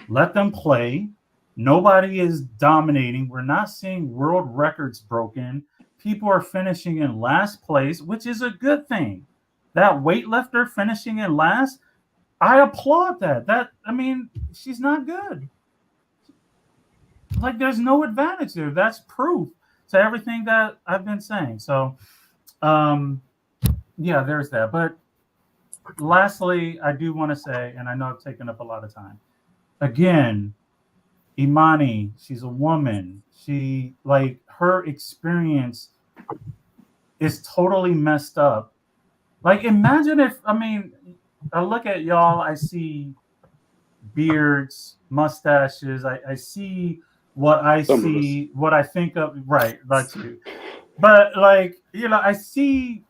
Let them play. Nobody is dominating. We're not seeing world records broken. People are finishing in last place, which is a good thing. That weightlifter finishing in last, I applaud that. She's not good. Like, there's no advantage there. That's proof to everything that I've been saying. So, yeah, there's that. But lastly, I do want to say, and I know I've taken up a lot of time. Again, Imani, she's a woman. She, like, her experience is totally messed up. Like, imagine if, I look at y'all, I see beards, mustaches, I see what I see, what I think of, right, that's you. But, like, I see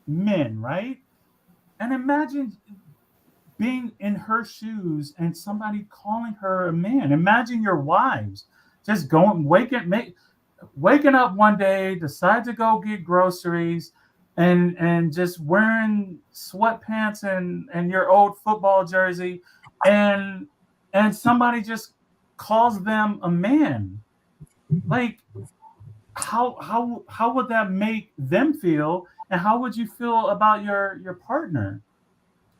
men, right? And imagine being in her shoes and somebody calling her a man. Imagine your wives just waking up one day, decide to go get groceries, and just wearing sweatpants and your old football jersey, and somebody just calls them a man. Like, how would that make them feel, and how would you feel about your partner?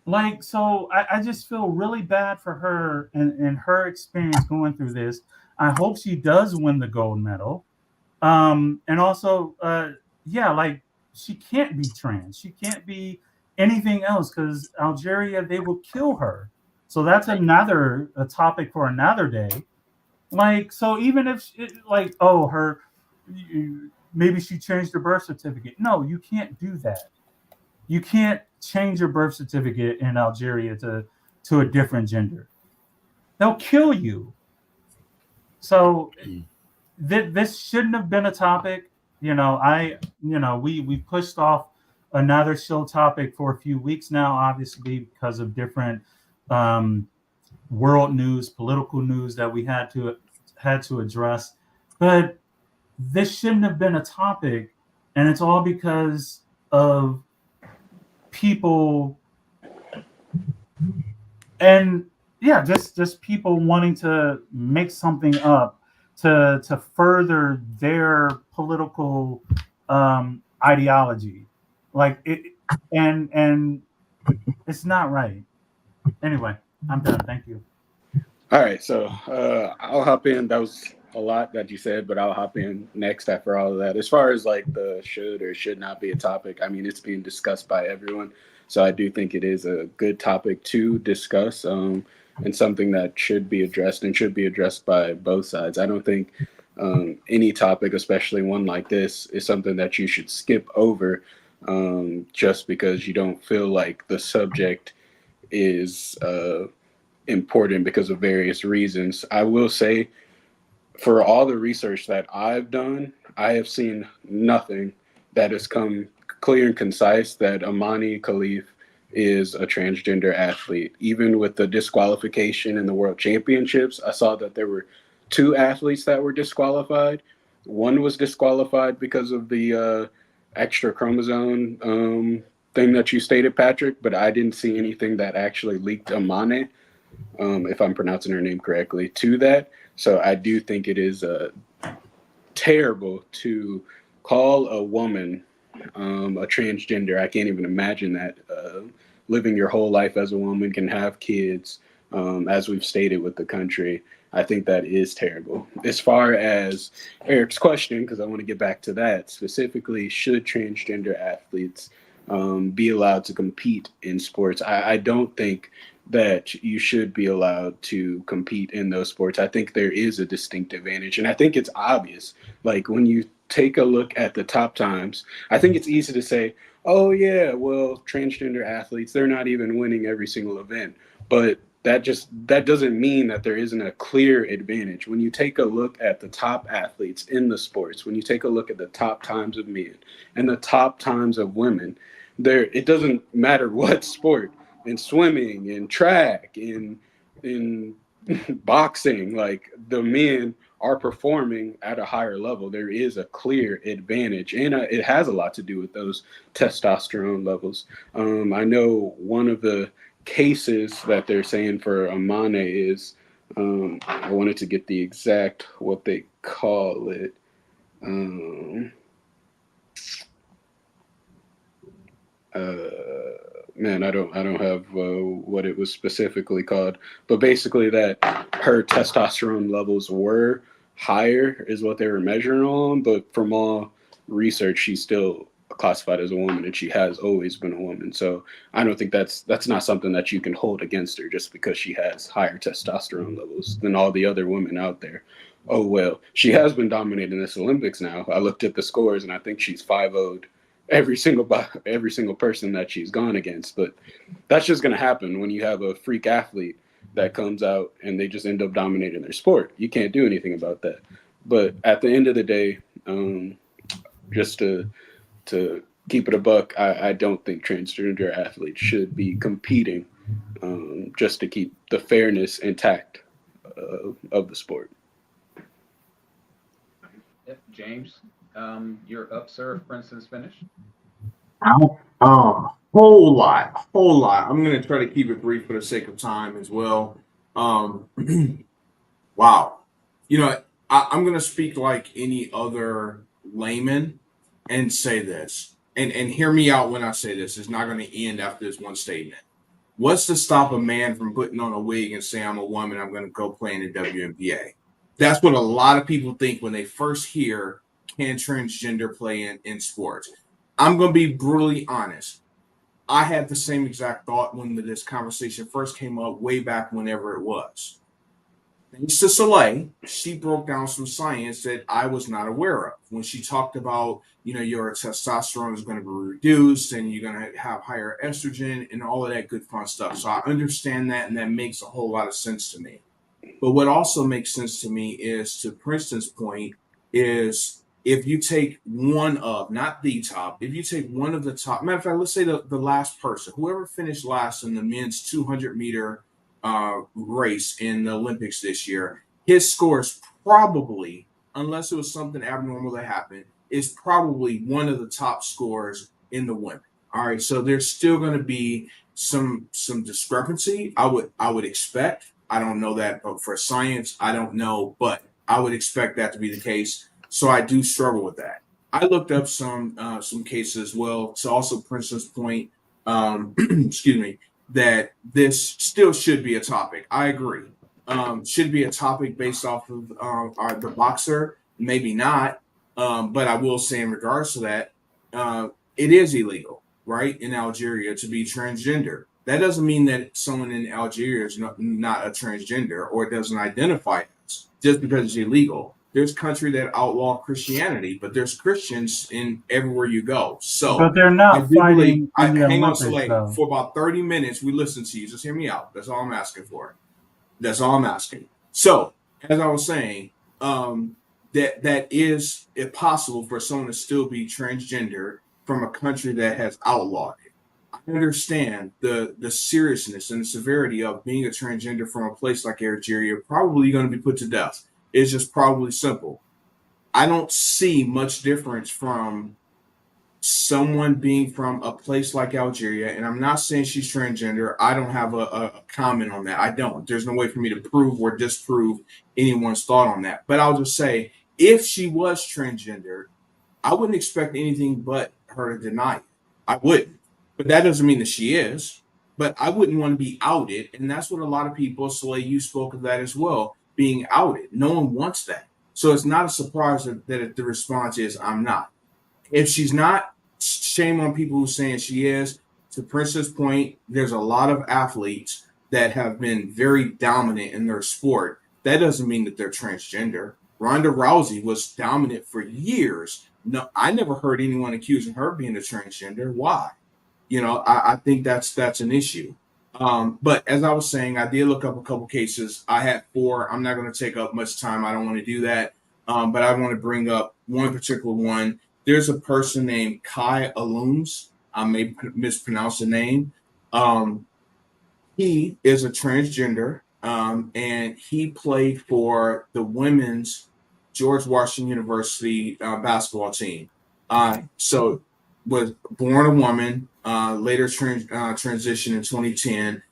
Like, so I just feel really bad for her and her experience going through this. I hope she does win the gold medal. And also, yeah, like, she can't be trans. She can't be anything else, because Algeria, they will kill her. So that's another a topic for another day. Like, so even if like, oh, maybe she changed her birth certificate. No, you can't do that. You can't change your birth certificate in Algeria to a different gender. They'll kill you. So this shouldn't have been a topic. We pushed off another show topic for a few weeks now, obviously because of different um, world news, political news that we had to address. But this shouldn't have been a topic, and it's all because of people, and yeah, just people wanting to make something up to further their political ideology, like it, and it's not right. Anyway, I'm done. Thank you.
All right, so I'll hop in. That was a lot that you said, but I'll hop in next after all of that. As far as like the should or should not be a topic, I mean, it's being discussed by everyone. So I do think it is a good topic to discuss, and something that should be addressed and should be addressed by both sides. I don't think any topic, especially one like this, is something that you should skip over just because you don't feel like the subject is important because of various reasons. I will say, for all the research that I've done, I have seen nothing that has come clear and concise that Amani Khalif is a transgender athlete. Even with the disqualification in the World Championships, I saw that there were two athletes that were disqualified. One was disqualified because of the extra chromosome thing that you stated, Patrick, but I didn't see anything that actually leaked Amani, if I'm pronouncing her name correctly, to that. So I do think it is terrible to call a woman a transgender. I can't even imagine that. Living your whole life as a woman, can have kids, as we've stated with the country. I think that is terrible. As far as Eric's question, because I want to get back to that, specifically, should transgender athletes be allowed to compete in sports? I don't think that you should be allowed to compete in those sports. I think there is a distinct advantage, and I think it's obvious. Like, when you take a look at the top times, I think it's easy to say, oh yeah, well, transgender athletes, they're not even winning every single event. But that doesn't mean that there isn't a clear advantage. When you take a look at the top athletes in the sports, when you take a look at the top times of men and the top times of women, it doesn't matter what sport, in swimming, in track, in boxing, like, the men are performing at a higher level. There is a clear advantage, and it has a lot to do with those testosterone levels. I know one of the cases that they're saying for Amane is, I wanted to get the exact what they call it. Man, I don't have what it was specifically called, but basically that her testosterone levels were higher is what they were measuring on. But from all research, she's still classified as a woman, and she has always been a woman. So I don't think that's not something that you can hold against her just because she has higher testosterone levels than all the other women out there. Oh well, she has been dominating this Olympics now. I looked at the scores, and I think she's 5-0'd every single person that she's gone against. But that's just going to happen when you have a freak athlete that comes out and they just end up dominating their sport. You can't do anything about that. But at the end of the day, just to keep it a buck, I don't think transgender athletes should be competing, just to keep the fairness intact of the sport.
Yep, James, you're up, sir. For instance, finished.
Whole lot. I'm going to try to keep it brief for the sake of time as well. Wow. You know, I'm going to speak like any other layman and say this, and hear me out when I say this. It's not going to end after this one statement. What's to stop a man from putting on a wig and saying, I'm a woman, I'm going to go play in the WNBA? That's what a lot of people think when they first hear, can transgender play in sports? I'm going to be brutally honest. I had the same exact thought when this conversation first came up way back whenever it was. Thanks to Soleil, she broke down some science that I was not aware of. When she talked about, your testosterone is going to be reduced and you're going to have higher estrogen and all of that good fun stuff. So I understand that, and that makes a whole lot of sense to me. But what also makes sense to me is, to Princeton's point, is if you take one of, not the top, if you take one of the top, matter of fact, let's say the last person, whoever finished last in the men's 200-meter race in the Olympics this year, his score is probably, unless it was something abnormal that happened, is probably one of the top scores in the women. All right, so there's still going to be some discrepancy. I would expect. I don't know that, but for science, I don't know, but I would expect that to be the case. So I do struggle with that. I looked up some cases as well. To also Princeton's point, excuse me, that this still should be a topic. I agree. Should be a topic based off of the boxer. Maybe not, but I will say in regards to that, it is illegal, right, in Algeria to be transgender. That doesn't mean that someone in Algeria is not a transgender or doesn't identify as, just because it's illegal. There's country that outlaw Christianity, but there's Christians in everywhere you go. So
But they're
I
not
do believe.
fighting in the
Hang on,
Olympics,
Soleil.
though.
For about 30 minutes, we listened to you. Just hear me out. That's all I'm asking for. That's all I'm asking. So, as I was saying, that is it possible for someone to still be transgender from a country that has outlawed it. I understand the seriousness and the severity of being a transgender from a place like Algeria, probably going to be put to death. It's just probably simple. I don't see much difference from someone being from a place like Algeria, and I'm not saying she's transgender. I don't have a comment on that. I don't. There's no way for me to prove or disprove anyone's thought on that. But I'll just say, if she was transgender, I wouldn't expect anything but her to deny it. I wouldn't. But that doesn't mean that she is. But I wouldn't want to be outed. And that's what a lot of people, Soleil, you spoke of that as well, being outed. No one wants that. So it's not a surprise that the response is, I'm not. If she's not, shame on people who are saying she is. To Prince's point, there's a lot of athletes that have been very dominant in their sport. That doesn't mean that they're transgender. Ronda Rousey was dominant for years. No, I never heard anyone accusing her of being a transgender. Why? I think that's an issue. But as I was saying, I did look up a couple cases. I had 4. I'm not going to take up much time. I don't want to do that. But I want to bring up one particular one. There's a person named Kai Alums. I may mispronounce the name. He is a transgender, and he played for the women's George Washington University basketball team. So was born a woman, later transitioned in 2010,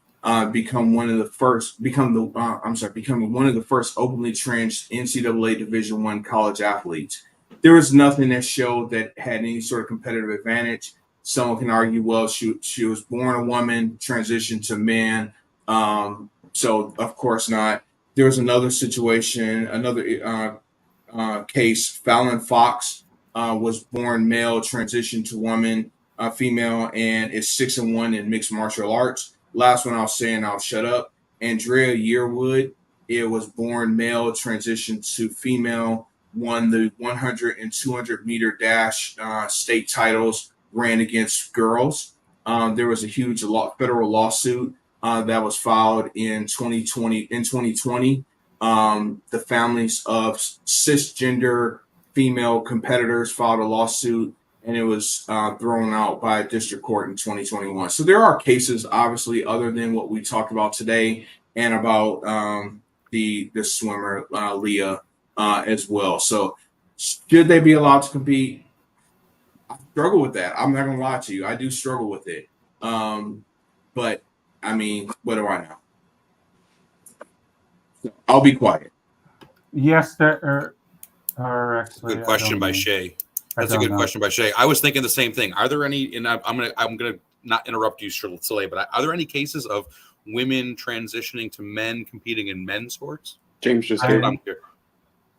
becoming one of the first openly trans NCAA Division I college athletes. There was nothing that showed that had any sort of competitive advantage. Someone can argue, well, she was born a woman, transitioned to man, so of course not. There was another situation, another case. Fallon Fox was born male, transitioned to woman, female, and is 6-1 in mixed martial arts. Last one I'll say, and I'll shut up. Andrea Yearwood, it was born male, transitioned to female, won the 100 and 200 meter dash state titles, ran against girls. There was a huge federal lawsuit that was filed in 2020. The families of cisgender female competitors filed a lawsuit, and it was thrown out by a district court in 2021. So there are cases, obviously, other than what we talked about today, and about the swimmer Leah as well. So should they be allowed to compete? I struggle with that. I'm not gonna lie to you. I do struggle with it. But I mean, what do I know? I'll be quiet.
Yes, there are actually.
Good question by Shay. That's a good question by Shay. I was thinking the same thing. Are there any? And I'm gonna not interrupt you, Soleil, but are there any cases of women transitioning to men competing in men's sports?
James just gave one.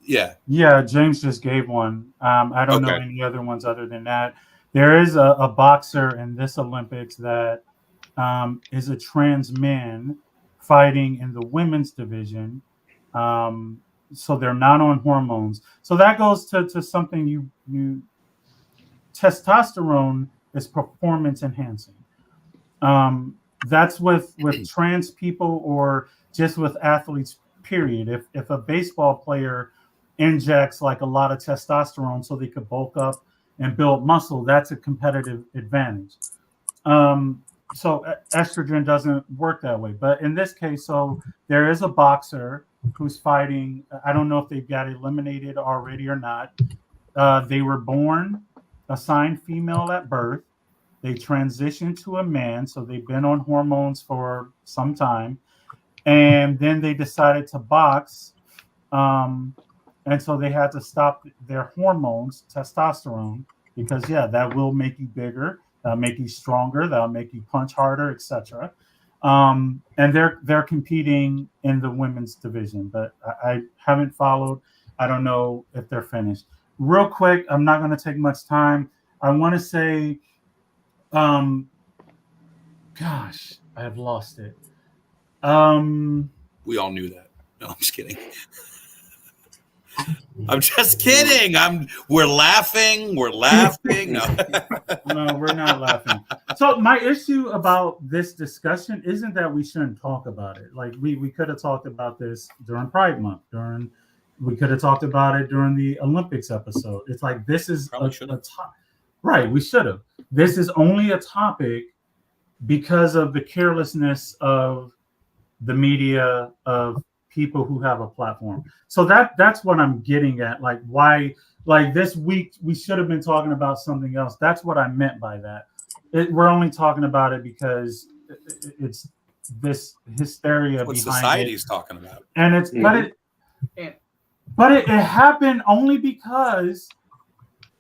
Yeah, James just gave one. I don't know any other ones other than that. There is a boxer in this Olympics that is a trans man fighting in the women's division. So they're not on hormones. So that goes to something you testosterone is performance enhancing. That's with trans people or just with athletes, period. If a baseball player injects like a lot of testosterone so they could bulk up and build muscle, that's a competitive advantage. So estrogen doesn't work that way. But in this case, so there is a boxer who's fighting. I don't know if they got eliminated already or not. They were born assigned female at birth. They transitioned to a man, so they've been on hormones for some time. And then they decided to box. And so they had to stop their hormones, testosterone, because, that will make you bigger. That'll make you stronger. That'll make you punch harder, etc. And they're competing in the women's division, but I haven't followed. I don't know if they're finished. Real quick, I'm not going to take much time. I want to say, gosh, I have lost it.
We all knew that. No, I'm just kidding. I'm just kidding. We're laughing. We're laughing. No.
No, we're not laughing. So my issue about this discussion isn't that we shouldn't talk about it. Like we could have talked about this during Pride Month. We could have talked about it during the Olympics episode. It's like this is a right. We should have. This is only a topic because of the carelessness of the media, of people who have a platform. So that's what I'm getting at. Like why, like this week we should have been talking about something else. That's what I meant by that. We're only talking about it because it's this hysteria
what
behind
society's talking about,
and it's but it happened only because,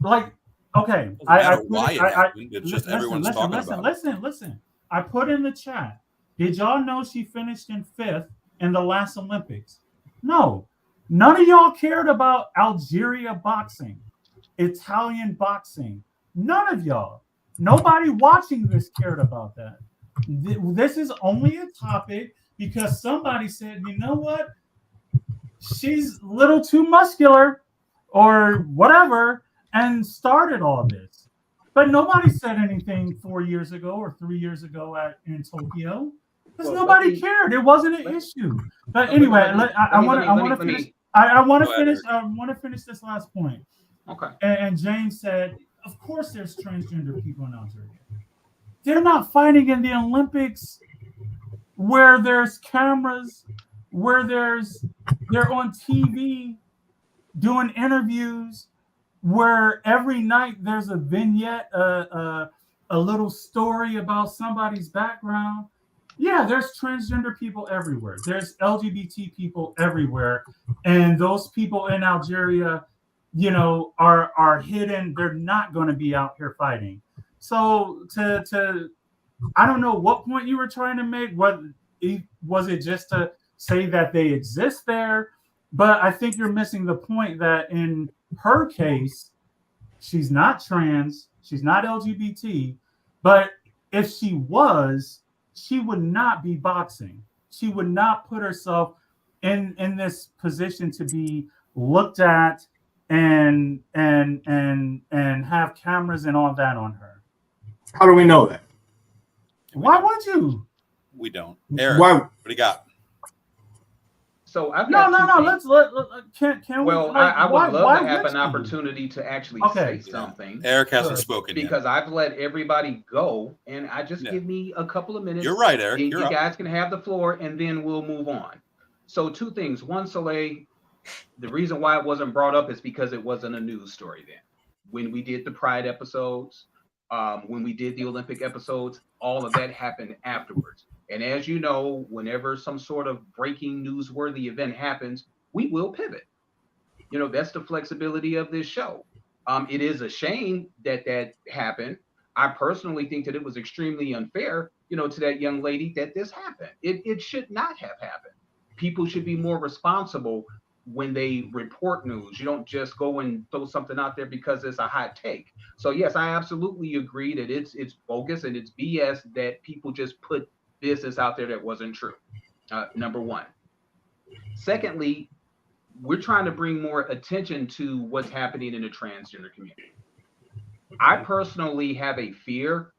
like, okay,
it's just everyone's talking about it.
Listen. I put in the chat. Did y'all know she finished in 5th in the last Olympics? No. None of y'all cared about Algeria boxing, Italian boxing. None of y'all. Nobody watching this cared about that. This is only a topic because somebody said, you know what? She's a little too muscular or whatever and started all this. But nobody said anything 4 years ago or 3 years ago in Tokyo. Because nobody cared. It wasn't an issue. But anyway, I want to finish. I want to finish this last point.
Okay.
And James said, of course, there's transgender people in Algeria. They're not fighting in the Olympics where there's cameras, where they're on TV doing interviews, where every night there's a vignette, a little story about somebody's background. Yeah, there's transgender people everywhere. There's LGBT people everywhere. And those people in Algeria, are hidden. They're not going to be out here fighting. So I don't know what point you were trying to make. Was it just to say that they exist there? But I think you're missing the point that in her case, she's not trans, she's not LGBT, but if she was, she would not be boxing. She would not put herself in this position to be looked at and have cameras and all that on her.
How do we know that?
Why would you?
We don't. Eric,
Why?
What do you got?
So I've
no.
got
Can
well,
we?
I would love to have an opportunity to actually say something.
Eric hasn't spoken
because
yet.
I've let everybody go, and I just give me a couple of minutes.
You're right, Eric.
You guys can have the floor, and then we'll move on. So 2 things. One, Soleil, the reason why it wasn't brought up is because it wasn't a news story then. When we did the Pride episodes, when we did the Olympic episodes, all of that happened afterwards. And as you know, whenever some sort of breaking newsworthy event happens, we will pivot. That's the flexibility of this show. It is a shame that that happened. I personally think that it was extremely unfair, to that young lady that this happened. It should not have happened. People should be more responsible when they report news. You don't just go and throw something out there because it's a hot take. So yes, I absolutely agree that it's bogus and it's BS that people just put business out there that wasn't true. Number one. Secondly, we're trying to bring more attention to what's happening in the transgender community. I personally have a fear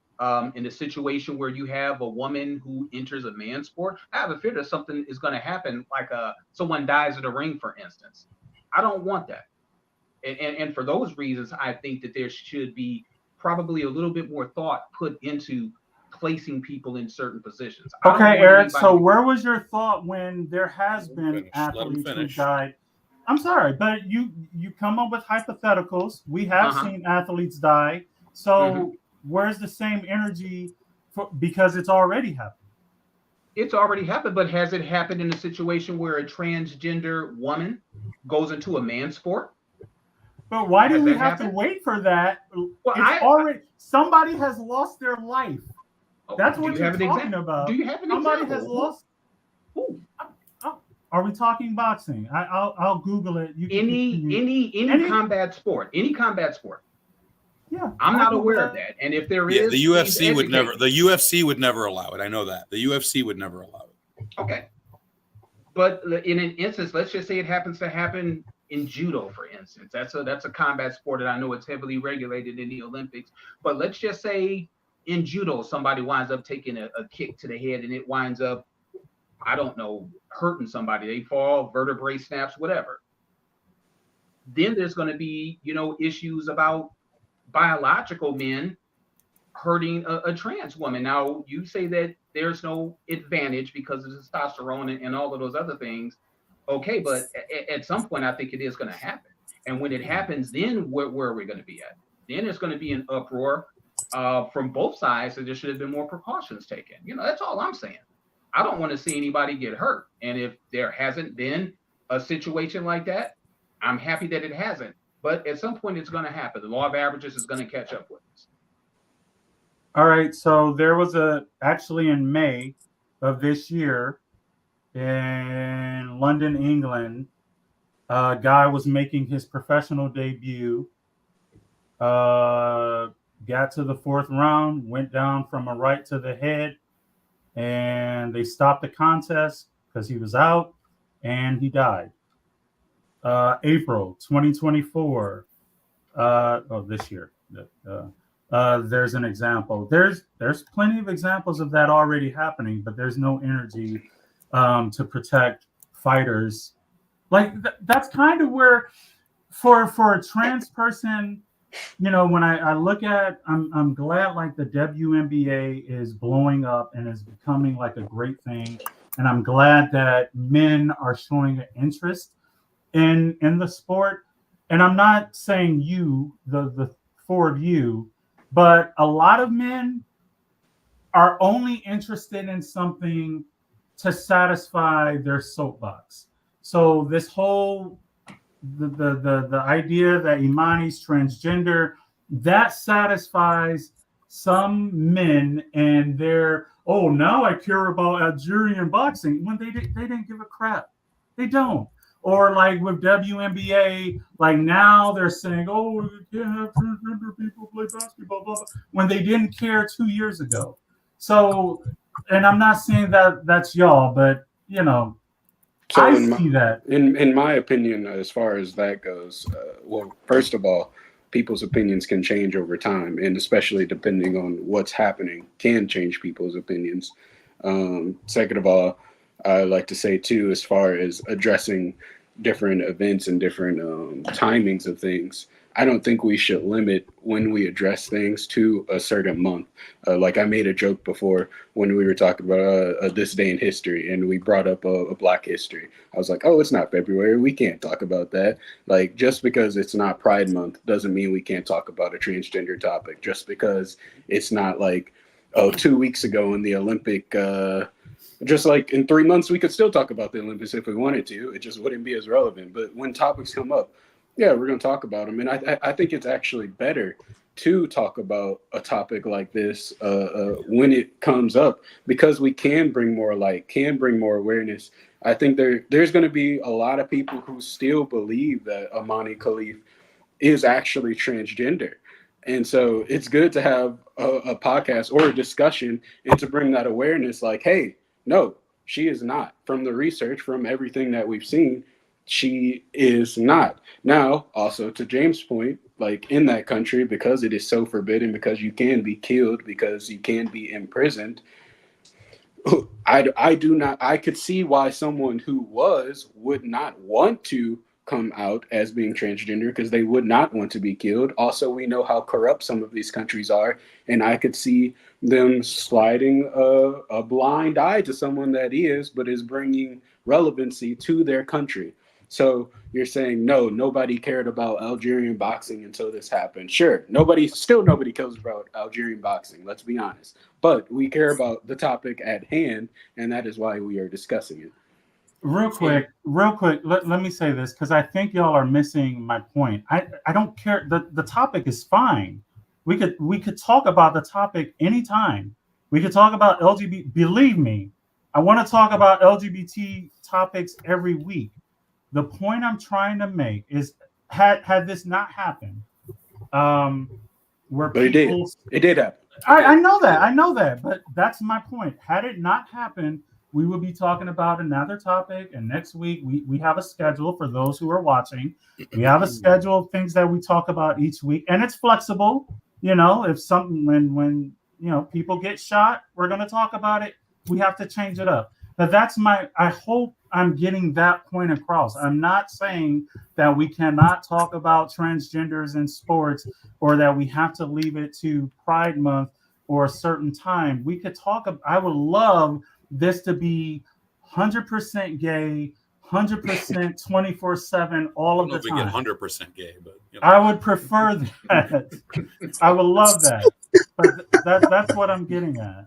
in a situation where you have a woman who enters a man's sport. I have a fear that something is going to happen, like someone dies in the ring, for instance. I don't want that. And for those reasons, I think that there should be probably a little bit more thought put into placing people in certain positions.
Okay, Eric, so where was your thought when there has been athletes who died? I'm sorry, but you come up with hypotheticals. We have seen athletes die. So where's the same energy because it's already happened?
It's already happened, but has it happened in a situation where a transgender woman goes into a man's sport?
But why do we have to wait for that? Well, somebody has lost their life. That's what you're talking about.
Do you have an
Somebody
example?
has lost. Are we talking boxing? I'll Google it.
Any combat sport. Any combat sport.
Yeah,
I'm not aware of that. And if there is,
the UFC would never. The UFC would never allow it. I know that the UFC would never allow it.
Okay, but in an instance, let's just say it happens to happen in judo, for instance. That's a combat sport, and I know it's heavily regulated in the Olympics. But let's just say in judo, somebody winds up taking a kick to the head, and it winds up, I don't know, hurting somebody. They fall, vertebrae snaps, whatever. Then there's going to be, issues about biological men hurting a trans woman. Now, you say that there's no advantage because of testosterone and all of those other things. Okay, but at some point, I think it is going to happen. And when it happens, then where are we going to be at? Then there's going to be an uproar from both sides, that there should have been more precautions taken. That's all I'm saying. I don't want to see anybody get hurt. And if there hasn't been a situation like that, I'm happy that it hasn't. But at some point, it's going to happen. The law of averages is going to catch up with us.
All right. So there was actually in May of this year in London, England, a guy was making his professional debut. Got to the fourth round, went down from a right to the head, and they stopped the contest because he was out, and he died. April 2024, this year. There's an example. There's plenty of examples of that already happening, but there's no energy to protect fighters. Like that's kind of where, for a trans person, when I look at, I'm glad like the WNBA is blowing up and is becoming like a great thing, and I'm glad that men are showing an interest in the sport. And I'm not saying you, the four of you, but a lot of men are only interested in something to satisfy their soapbox. So this whole the idea that Imani's transgender, that satisfies some men, and they're, oh, now I care about Algerian boxing, when they didn't give a crap. They don't. Or like with WNBA, like now they're saying, oh, you can't have transgender people play basketball, blah, blah, when they didn't care 2 years ago. So, and I'm not saying that that's y'all, but so I see that.
In my opinion, as far as that goes, well, first of all, people's opinions can change over time, and especially depending on what's happening, can change people's opinions. Second of all, I like to say too, as far as addressing different events and different timings of things, I don't think we should limit when we address things to a certain month. Like I made a joke before when we were talking about this day in history, and we brought up a Black history. I was like, oh, it's not February. We can't talk about that. Like, just because it's not Pride Month doesn't mean we can't talk about a transgender topic. Just because it's not like, oh, 2 weeks ago in the Olympic Just like in 3 months, we could still talk about the Olympics if we wanted to. It just wouldn't be as relevant. But when topics come up, yeah, we're going to talk about them. And I think it's actually better to talk about a topic like this when it comes up, because we can bring more light, can bring more awareness. I think there's going to be a lot of people who still believe that Amani Khalif is actually transgender. And so it's good to have a podcast or a discussion and to bring that awareness like, hey, no, she is not. From the research, from everything that we've seen, she is not. Now, also to James' point, like in that country, because it is so forbidden, because you can be killed, because you can be imprisoned, I could see why someone who would not want to come out as being transgender, because they would not want to be killed. Also, we know how corrupt some of these countries are, and I could see them sliding a blind eye to someone that is bringing relevancy to their country. So you're saying, no, nobody cared about Algerian boxing until this happened. Sure, nobody cares about Algerian boxing, let's be honest. But we care about the topic at hand, and that is why we are discussing it.
Real quick, let me say this, because I think y'all are missing my point. I don't care. The topic is fine. We could talk about the topic anytime. We could talk about LGBT. Believe me, I want to talk about LGBT topics every week. The point I'm trying to make is, had this not happened, where
But
people,
it did happen.
I know that, but that's my point. Had it not happened, we will be talking about another topic. And next week, we have a schedule for those who are watching. We have a schedule of things that we talk about each week, and it's flexible. If something, when people get shot, we're going to talk about it. We have to change it up. But I hope I'm getting that point across. I'm not saying that we cannot talk about transgenders in sports, or that we have to leave it to Pride Month or a certain time. We could talk. I would love this to be 100% gay, 100% 24/7 all of the time.
I don't think 100% gay, but
I would prefer that. I would love that. But that's what I'm getting at.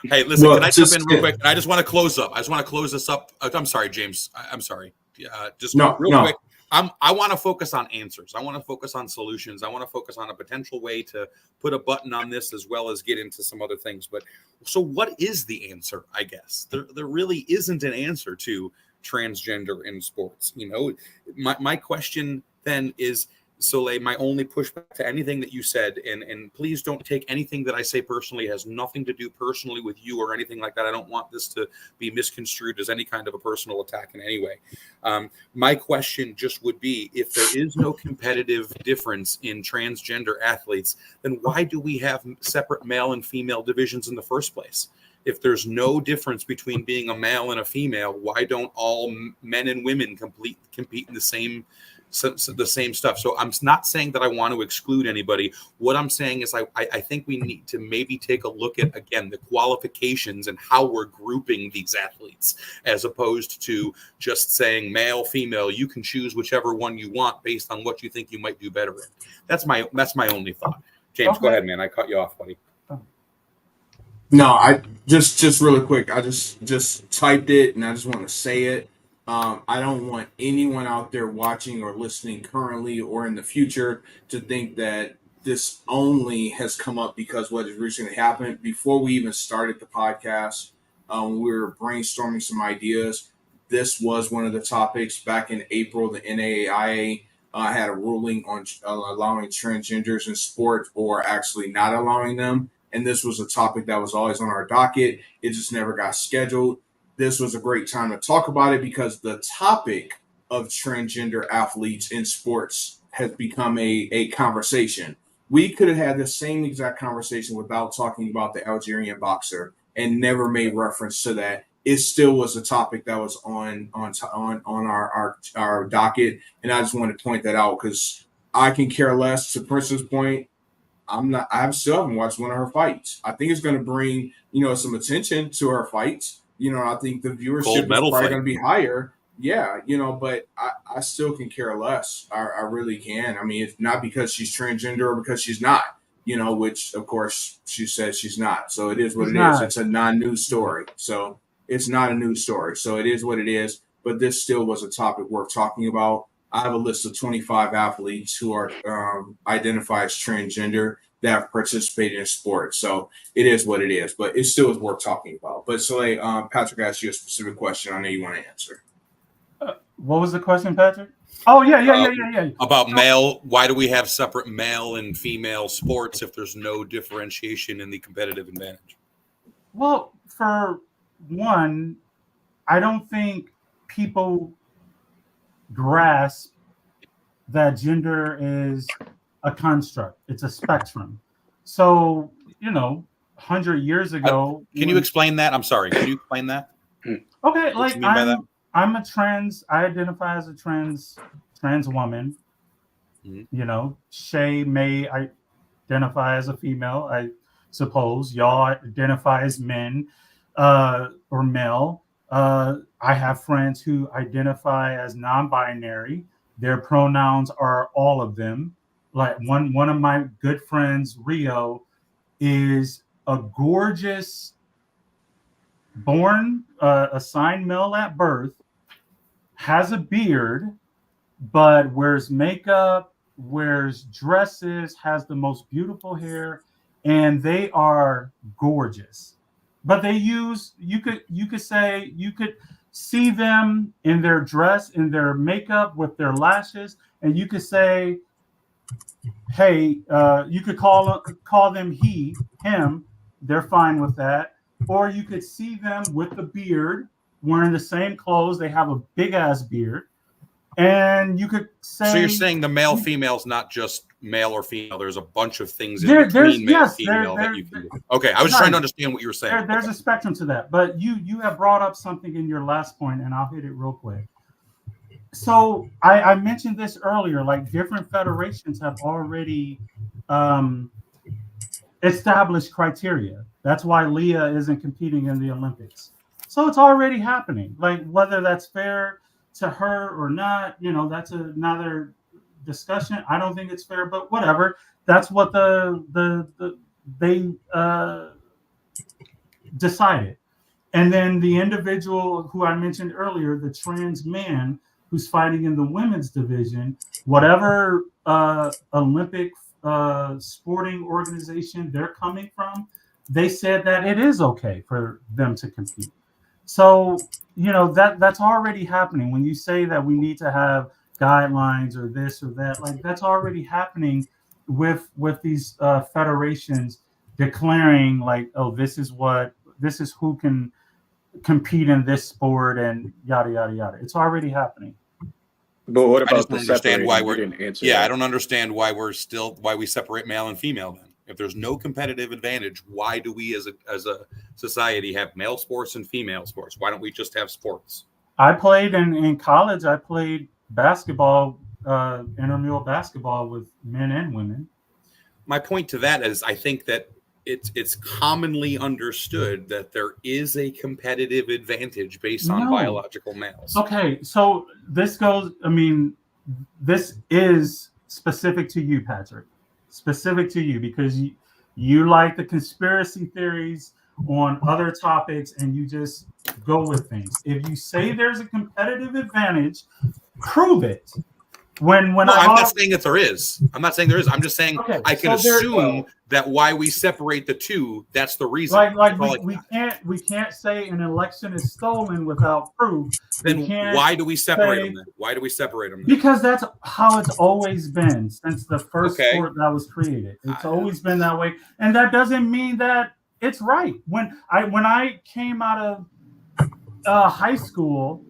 Hey, listen, can I jump in real quick? I just want to close up. I just want to close this up. I'm sorry, James. I'm sorry. Real quick. I want to focus on answers. I want to focus on solutions. I want to focus on a potential way to put a button on this, as well as get into some other things. But so what is the answer, I guess? There really isn't an answer to transgender in sports. My question then is, Soleil, my only pushback to anything that you said, and please don't take anything that I say personally, it has nothing to do personally with you or anything like that. I don't want this to be misconstrued as any kind of a personal attack in any way. My question just would be, if there is no competitive difference in transgender athletes, then why do we have separate male and female divisions in the first place? If there's no difference between being a male and a female, why don't all men and women compete in the same stuff? So I'm not saying that I want to exclude anybody. What I'm saying is I think we need to maybe take a look at, again, the qualifications and how we're grouping these athletes, as opposed to just saying male, female, you can choose whichever one you want based on what you think you might do better in. That's my only thought. James, Go ahead, man. I cut you off, buddy.
No, I just really quick. I just typed it, and I just want to say it. I don't want anyone out there watching or listening currently or in the future to think that this only has come up because what has recently happened. Before we even started the podcast, we were brainstorming some ideas. This was one of the topics. Back in April, the NAIA had a ruling on allowing transgenders in sport, or actually not allowing them. And this was a topic that was always on our docket. It just never got scheduled. This was a great time to talk about it, because the topic of transgender athletes in sports has become a conversation. We could have had the same exact conversation without talking about the Algerian boxer and never made reference to that. It still was a topic that was on our docket, and I just wanted to point that out, because I can care less. To Prince's point, I still haven't watched one of her fights. I think it's going to bring some attention to her fights. I think the viewership is probably going to be higher. Yeah, but I still can care less. I really can. I mean, it's not because she's transgender or because she's not. which of course she says she's not. So it is what
She's
it is.
not.
It's a non-news story. So it's not a news story. So it is what it is. But this still was a topic worth talking about. I have a list of 25 athletes who are identify as transgender that have participated in sports. So it is what it is, but it still is worth talking about. But Soleil, Patrick asked you a specific question. I know you want to answer.
What was the question, Patrick? Oh, yeah.
About male, why do we have separate male and female sports if there's no differentiation in the competitive advantage?
Well, for one, I don't think people grasp that gender is a construct. It's a spectrum. So, 100 years ago.
Can you explain that? I'm sorry. Can you explain that?
Okay,
What you mean by that?
I identify as a trans woman.
Mhm.
Shay may identify as a female, I suppose. Y'all identify as men or male. I have friends who identify as non-binary. Their pronouns are all of them. Like one of my good friends, Rio, is a gorgeous, born assigned male at birth, has a beard, but wears makeup, wears dresses, has the most beautiful hair, and they are gorgeous. But you could see them in their dress, in their makeup, with their lashes, and you could say, hey, you could call them he, him. They're fine with that. Or you could see them with the beard, wearing the same clothes. They have a big ass beard. And you could say.
So you're saying the male female is not just male or female. There's a bunch of things in between male and female that you can do. Okay, I was just trying to understand what you were saying.
There's a spectrum to that. But you have brought up something in your last point, and I'll hit it real quick. So I mentioned this earlier, like different federations have already established criteria. That's why Leah isn't competing in the Olympics. So it's already happening. Like whether that's fair to her or not, that's another discussion. I don't think it's fair, but whatever. That's what they decided. And then the individual who I mentioned earlier, the trans man who's fighting in the women's division, whatever Olympic sporting organization they're coming from, they said that it is okay for them to compete. So, that's already happening. When you say that we need to have guidelines or this or that, like that's already happening with these federations declaring like, oh, this is who can compete in this sport and yada yada yada. It's already happening.
But what about
I don't understand why I don't understand why we separate male and female then. If there's no competitive advantage, why do we as a society have male sports and female sports? Why don't we just have sports?
I played in college. I played basketball, intramural basketball with men and women.
My point to that is I think that it's commonly understood that there is a competitive advantage based on biological males.
Okay, so this is specific to you, Patrick. Specific to you because you like the conspiracy theories on other topics and you just go with things. If you say there's a competitive advantage, prove it. I'm
not saying that there is. I'm not saying there is. I'm just saying I can assume that why we separate the two, that's the reason.
We can't say an election is stolen without proof.
Then why do we separate them then? Why do we separate them then?
Because that's how it's always been since the first sport that was created. It's always been that way. And that doesn't mean that it's right. When I came out of high school,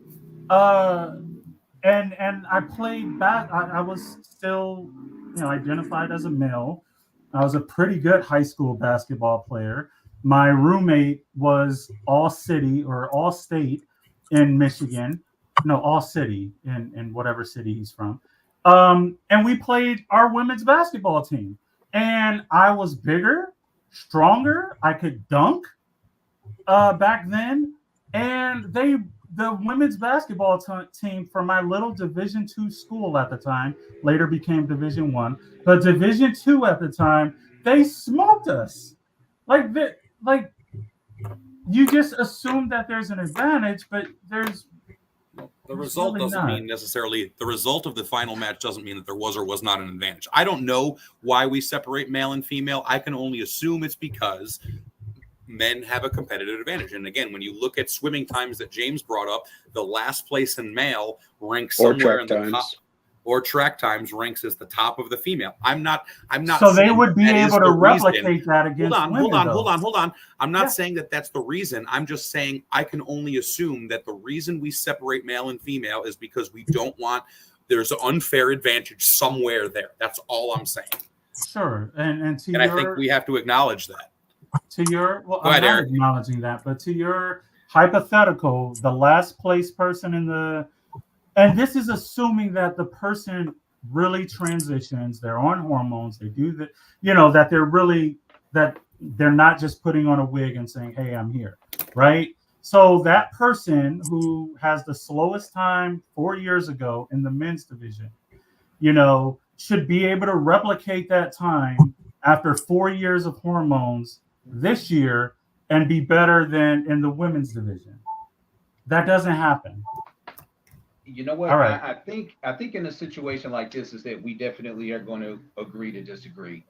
and I played back. I was still, identified as a male. I was a pretty good high school basketball player. My roommate was all city or all state in Michigan. No, all city in whatever city he's from. And we played our women's basketball team. And I was bigger, stronger. I could dunk back then. And the women's basketball team for my little Division II school at the time, later became Division I, but Division II at the time, they smoked us. Like you just assume that there's an advantage, but there's
The result
really
doesn't
not.
mean necessarily the result of the final match doesn't mean that there was or was not an advantage. I don't know why we separate male and female. I can only assume it's because men have a competitive advantage. And again, when you look at swimming times that James brought up, the last place in male ranks
Or
somewhere
track
in the
times.
top, or track times ranks as the top of the female. I'm not
So they
saying
would be
that is
able to
the reason.
replicate that against women.
Hold on. I'm not
Yeah.
saying that that's the reason. I'm just saying I can only assume that the reason we separate male and female is because we don't want there's an unfair advantage somewhere there. That's all I'm saying.
Sure, and to
And
your
I think we have to acknowledge that.
well,
Go
I'm
ahead,
not
Eric.
acknowledging that, but to your hypothetical, the last place person in the, and this is assuming that the person really transitions, they're on hormones, they do that, that they're really, that they're not just putting on a wig and saying, hey, I'm here, right? So that person who has the slowest time 4 years ago in the men's division, should be able to replicate that time after 4 years of hormones this year and be better than in the women's division. That doesn't happen.
You know what?
All right.
I think in a situation like this is that we definitely are going to agree to disagree.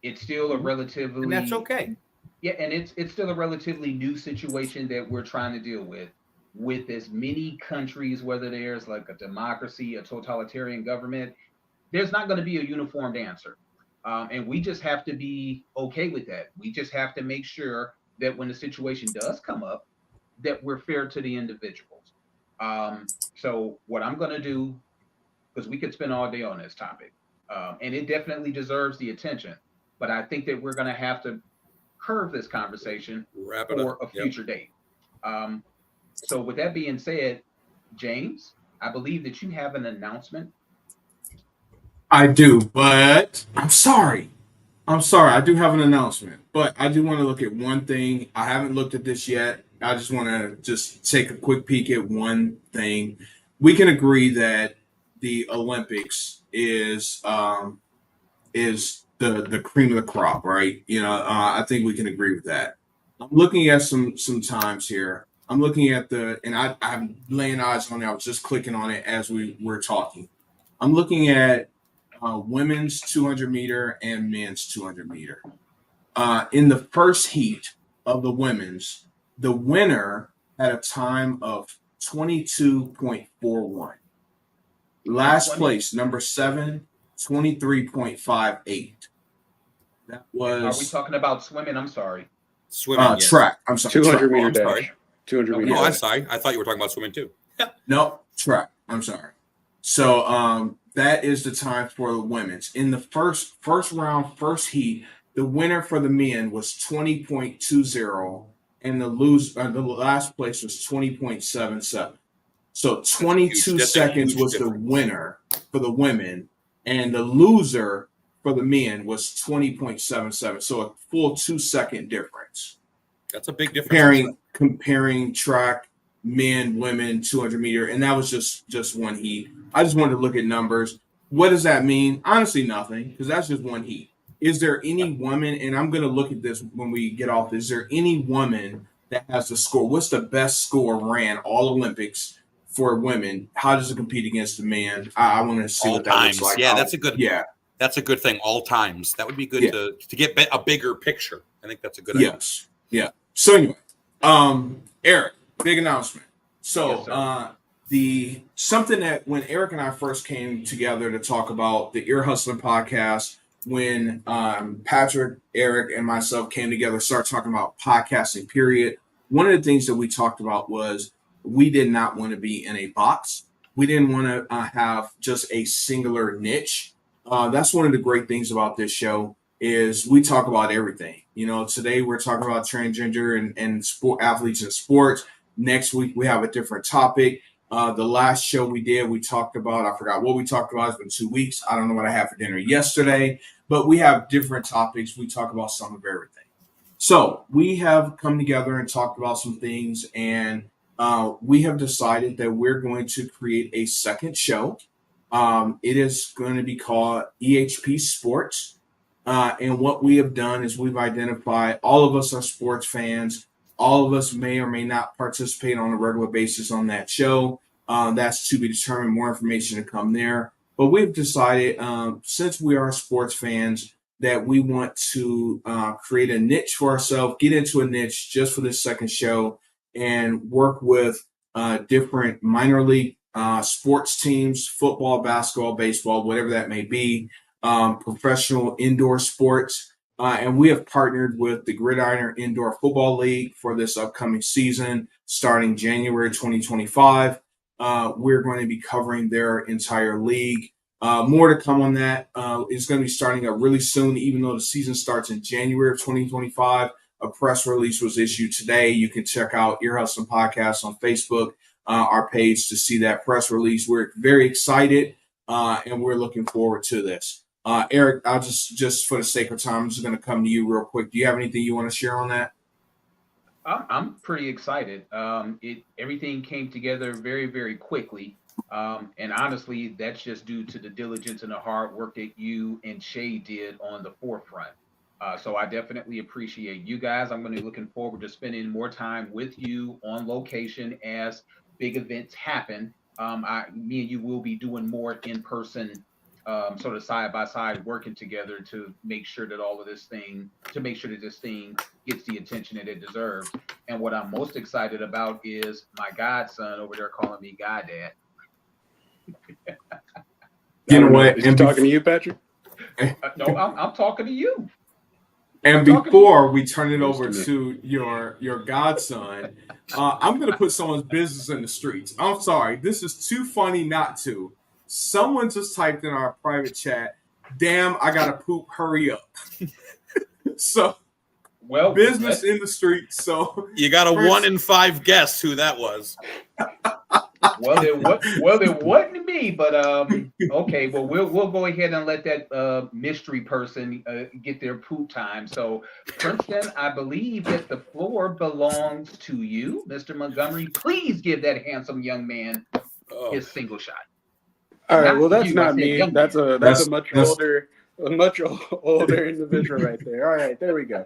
It's still a relatively,
And that's okay.
Yeah, and it's still a relatively new situation that we're trying to deal with as many countries, whether there's like a democracy, a totalitarian government, there's not going to be a uniformed answer. And we just have to be okay with that. We just have to make sure that when the situation does come up, that we're fair to the individuals. So what I'm going to do, because we could spend all day on this topic, and it definitely deserves the attention, but I think that we're going to have to curve this conversation
Wrap it
for
up.
a future date. So with that being said, James, I believe that you have an announcement.
I do, but I'm sorry. I do have an announcement, but I do want to look at one thing. I haven't looked at this yet. I just want to just take a quick peek at one thing. We can agree that the Olympics is the cream of the crop, right? I think we can agree with that. I'm looking at some times here. I'm looking at I'm laying eyes on it. I was just clicking on it as we were talking. I'm looking at women's 200 meter and men's 200 meter. In the first heat of the women's, the winner had a time of 22.41. Last place, number 7, 23.58. That was.
Are we talking about swimming? I'm sorry.
Swimming. Yes.
Track. I'm sorry.
200
track.
meter
I'm
dash.
sorry.
200
Okay.
meter
Oh, I'm
dash.
sorry. I thought you were talking about swimming too.
No, track. I'm sorry. So that is the time for the women's. In the first round, first heat, the winner for the men was 20.20, and the last place was 20.77. So 22
That's a
seconds
huge
was
difference.
the winner for the women, and the loser for the men was 20.77. So a full 2-second difference.
That's a big difference.
Comparing track, men, women, 200 meter, and that was just one heat. I just wanted to look at numbers. What does that mean? Honestly, nothing, because that's just one heat. Is there any woman, and I'm going to look at this when we get off, is there any woman that has the score? What's the best score ran all Olympics for women? How does it compete against the man? I want to see
All
what that
times.
looks like.
Yeah, that's a good.
Yeah.
That's a good thing. All times. That would be good to get a bigger picture. I think that's a good idea.
Yes. Yeah. So anyway, Eric, big announcement. So
Yes,
the something that when Eric and I first came together to talk about the Ear Hustling podcast, when Patrick, Eric, and myself came together, started talking about podcasting, period. One of the things that we talked about was we did not want to be in a box. We didn't want to have just a singular niche. That's one of the great things about this show is we talk about everything. Today we're talking about transgender and sport athletes in sports. Next week we have a different topic. The last show we did, we talked about, I forgot what we talked about. It's been 2 weeks. I don't know what I had for dinner yesterday, but we have different topics. We talk about some of everything. So we have come together and talked about some things, and we have decided that we're going to create a second show. It is going to be called EHP Sports. And what we have done is we've identified all of us are sports fans. All of us may or may not participate on a regular basis on that show. That's to be determined. More information to come there. But we've decided, since we are sports fans, that we want to create a niche for ourselves, get into a niche just for this second show, and work with different minor league sports teams, football, basketball, baseball, whatever that may be, professional indoor sports. And we have partnered with the Gridiron Indoor Football League for this upcoming season, starting January 2025. We're going to be covering their entire league. More to come on that. It's going to be starting up really soon, even though the season starts in January of 2025. A press release was issued today. You can check out Ear Hustling Podcast on Facebook, our page, to see that press release. We're very excited, and we're looking forward to this. Eric, I'll just for the sake of time, I'm just going to come to you real quick. Do you have anything you want to share on that?
I'm pretty excited. Everything came together very, very quickly. And honestly, that's just due to the diligence and the hard work that you and Shay did on the forefront. So I definitely appreciate you guys. I'm going to be looking forward to spending more time with you on location as big events happen. Me and you will be doing more in person, sort of side by side, working together to make sure that this thing gets the attention that it deserves. And what I'm most excited about is my godson over there calling me goddad.
You know what?
Is he talking to you, Patrick?
No, I'm talking to you.
And before we turn it over to your godson, I'm going to put someone's business in the streets. I'm sorry. This is too funny not to. Someone just typed in our private chat, "Damn, I got to poop. Hurry up." So,
well,
business in the streets. So
you got a 1 in 5 guess who that was.
Well, it wasn't me, but okay. Well, we'll go ahead and let that mystery person get their poop time. So, Princeton, I believe that the floor belongs to you, Mr. Montgomery. Please give that handsome young man his single shot.
All right. Well, that's not me. That's a much older individual right there. All right, there we go.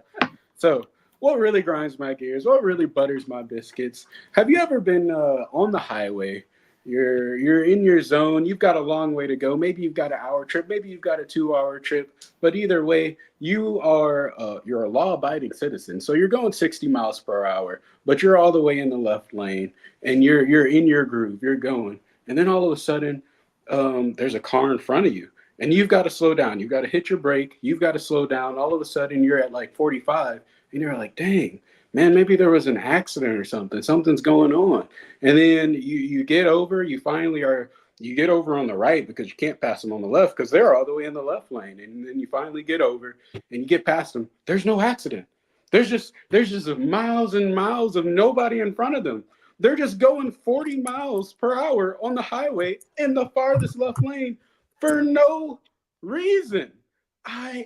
So, what really grinds my gears? What really butters my biscuits? Have you ever been on the highway? You're in your zone. You've got a long way to go. Maybe you've got an hour trip. Maybe you've got a 2-hour trip. But either way, you're a law-abiding citizen. So you're going 60 miles per hour, but you're all the way in the left lane, and you're in your groove. You're going, and then all of a sudden, there's a car in front of you, and you've got to slow down. You've got to hit your brake. You've got to slow down. All of a sudden, you're at like 45. And you're like, dang, man, maybe there was an accident or something. Something's going on. And then you get over. You get over on the right because you can't pass them on the left because they're all the way in the left lane. And then you finally get over and you get past them. There's no accident. There's just miles and miles of nobody in front of them. They're just going 40 miles per hour on the highway in the farthest left lane for no reason.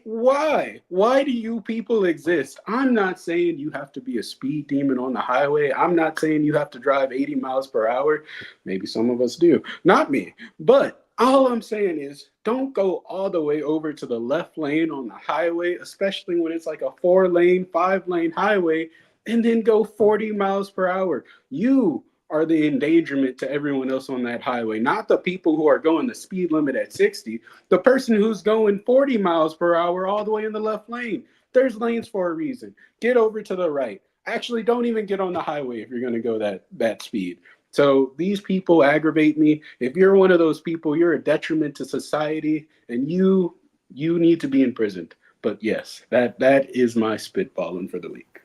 Why do you people exist? I'm not saying you have to be a speed demon on the highway. I'm not saying you have to drive 80 miles per hour. Maybe some of us do. Not me. But all I'm saying is don't go all the way over to the left lane on the highway, especially when it's like a 4-lane, 5-lane highway, and then go 40 miles per hour. You are the endangerment to everyone else on that highway, not the people who are going the speed limit at 60, the person who's going 40 miles per hour all the way in the left lane. There's lanes for a reason. Get over to the right. Actually, don't even get on the highway if you're going to go that speed. So these people aggravate me. If you're one of those people, you're a detriment to society, and you need to be imprisoned. But yes, that is my spitballing for the week.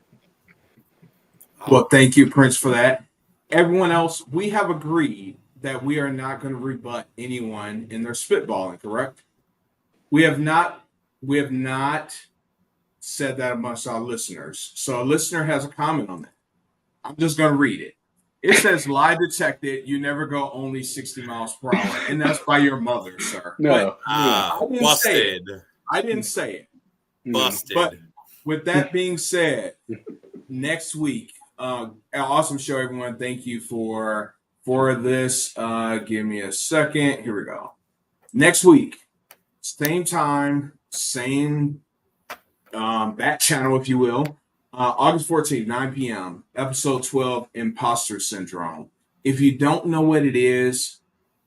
Well, thank you, Prince, for that. Everyone else, we have agreed that we are not going to rebut anyone in their spitballing, correct? We have not said that amongst our listeners. So a listener has a comment on that. I'm just going to read it. It says, "Lie detected. You never go only 60 miles per hour." And that's by your mother, sir.
No.
Busted.
I didn't say it.
Busted.
But with that being said, next week, awesome show, everyone. Thank you for this. Give me a second. Here we go. Next week, same time, same back channel, if you will. August 14th, 9 p.m., episode 12, Imposter Syndrome. If you don't know what it is,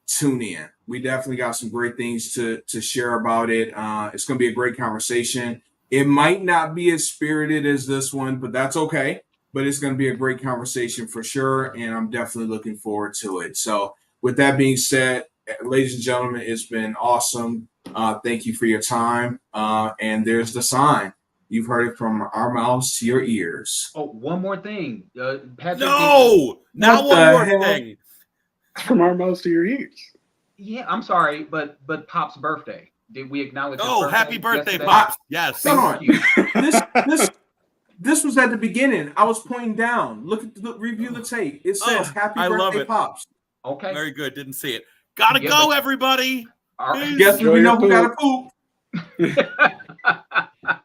tune in. We definitely got some great things to share about it. It's going to be a great conversation. It might not be as spirited as this one, but that's okay. But it's going to be a great conversation for sure, and I'm definitely looking forward to it. So with that being said, ladies and gentlemen, it's been awesome. Thank you for your time. And there's the sign. You've heard it from our mouths to your ears.
Oh, one more thing. Patrick.
No! Now
What
one
the
more
hell?
thing.
From our mouths to your ears.
Yeah, I'm sorry, but Pop's birthday. Did we acknowledge his
Oh,
birthday
happy birthday,
yesterday?
Pops. Yes.
Hold on.
Thank you.
This was at the beginning. I was pointing down. Review the tape. It says "Happy
I love
Birthday,
it.
Pops."
Okay.
Very good. Didn't see it. Gotta
Yeah,
go,
but-
everybody.
All right.
Peace.
Guess
Enjoy
we
your
know who got to poop.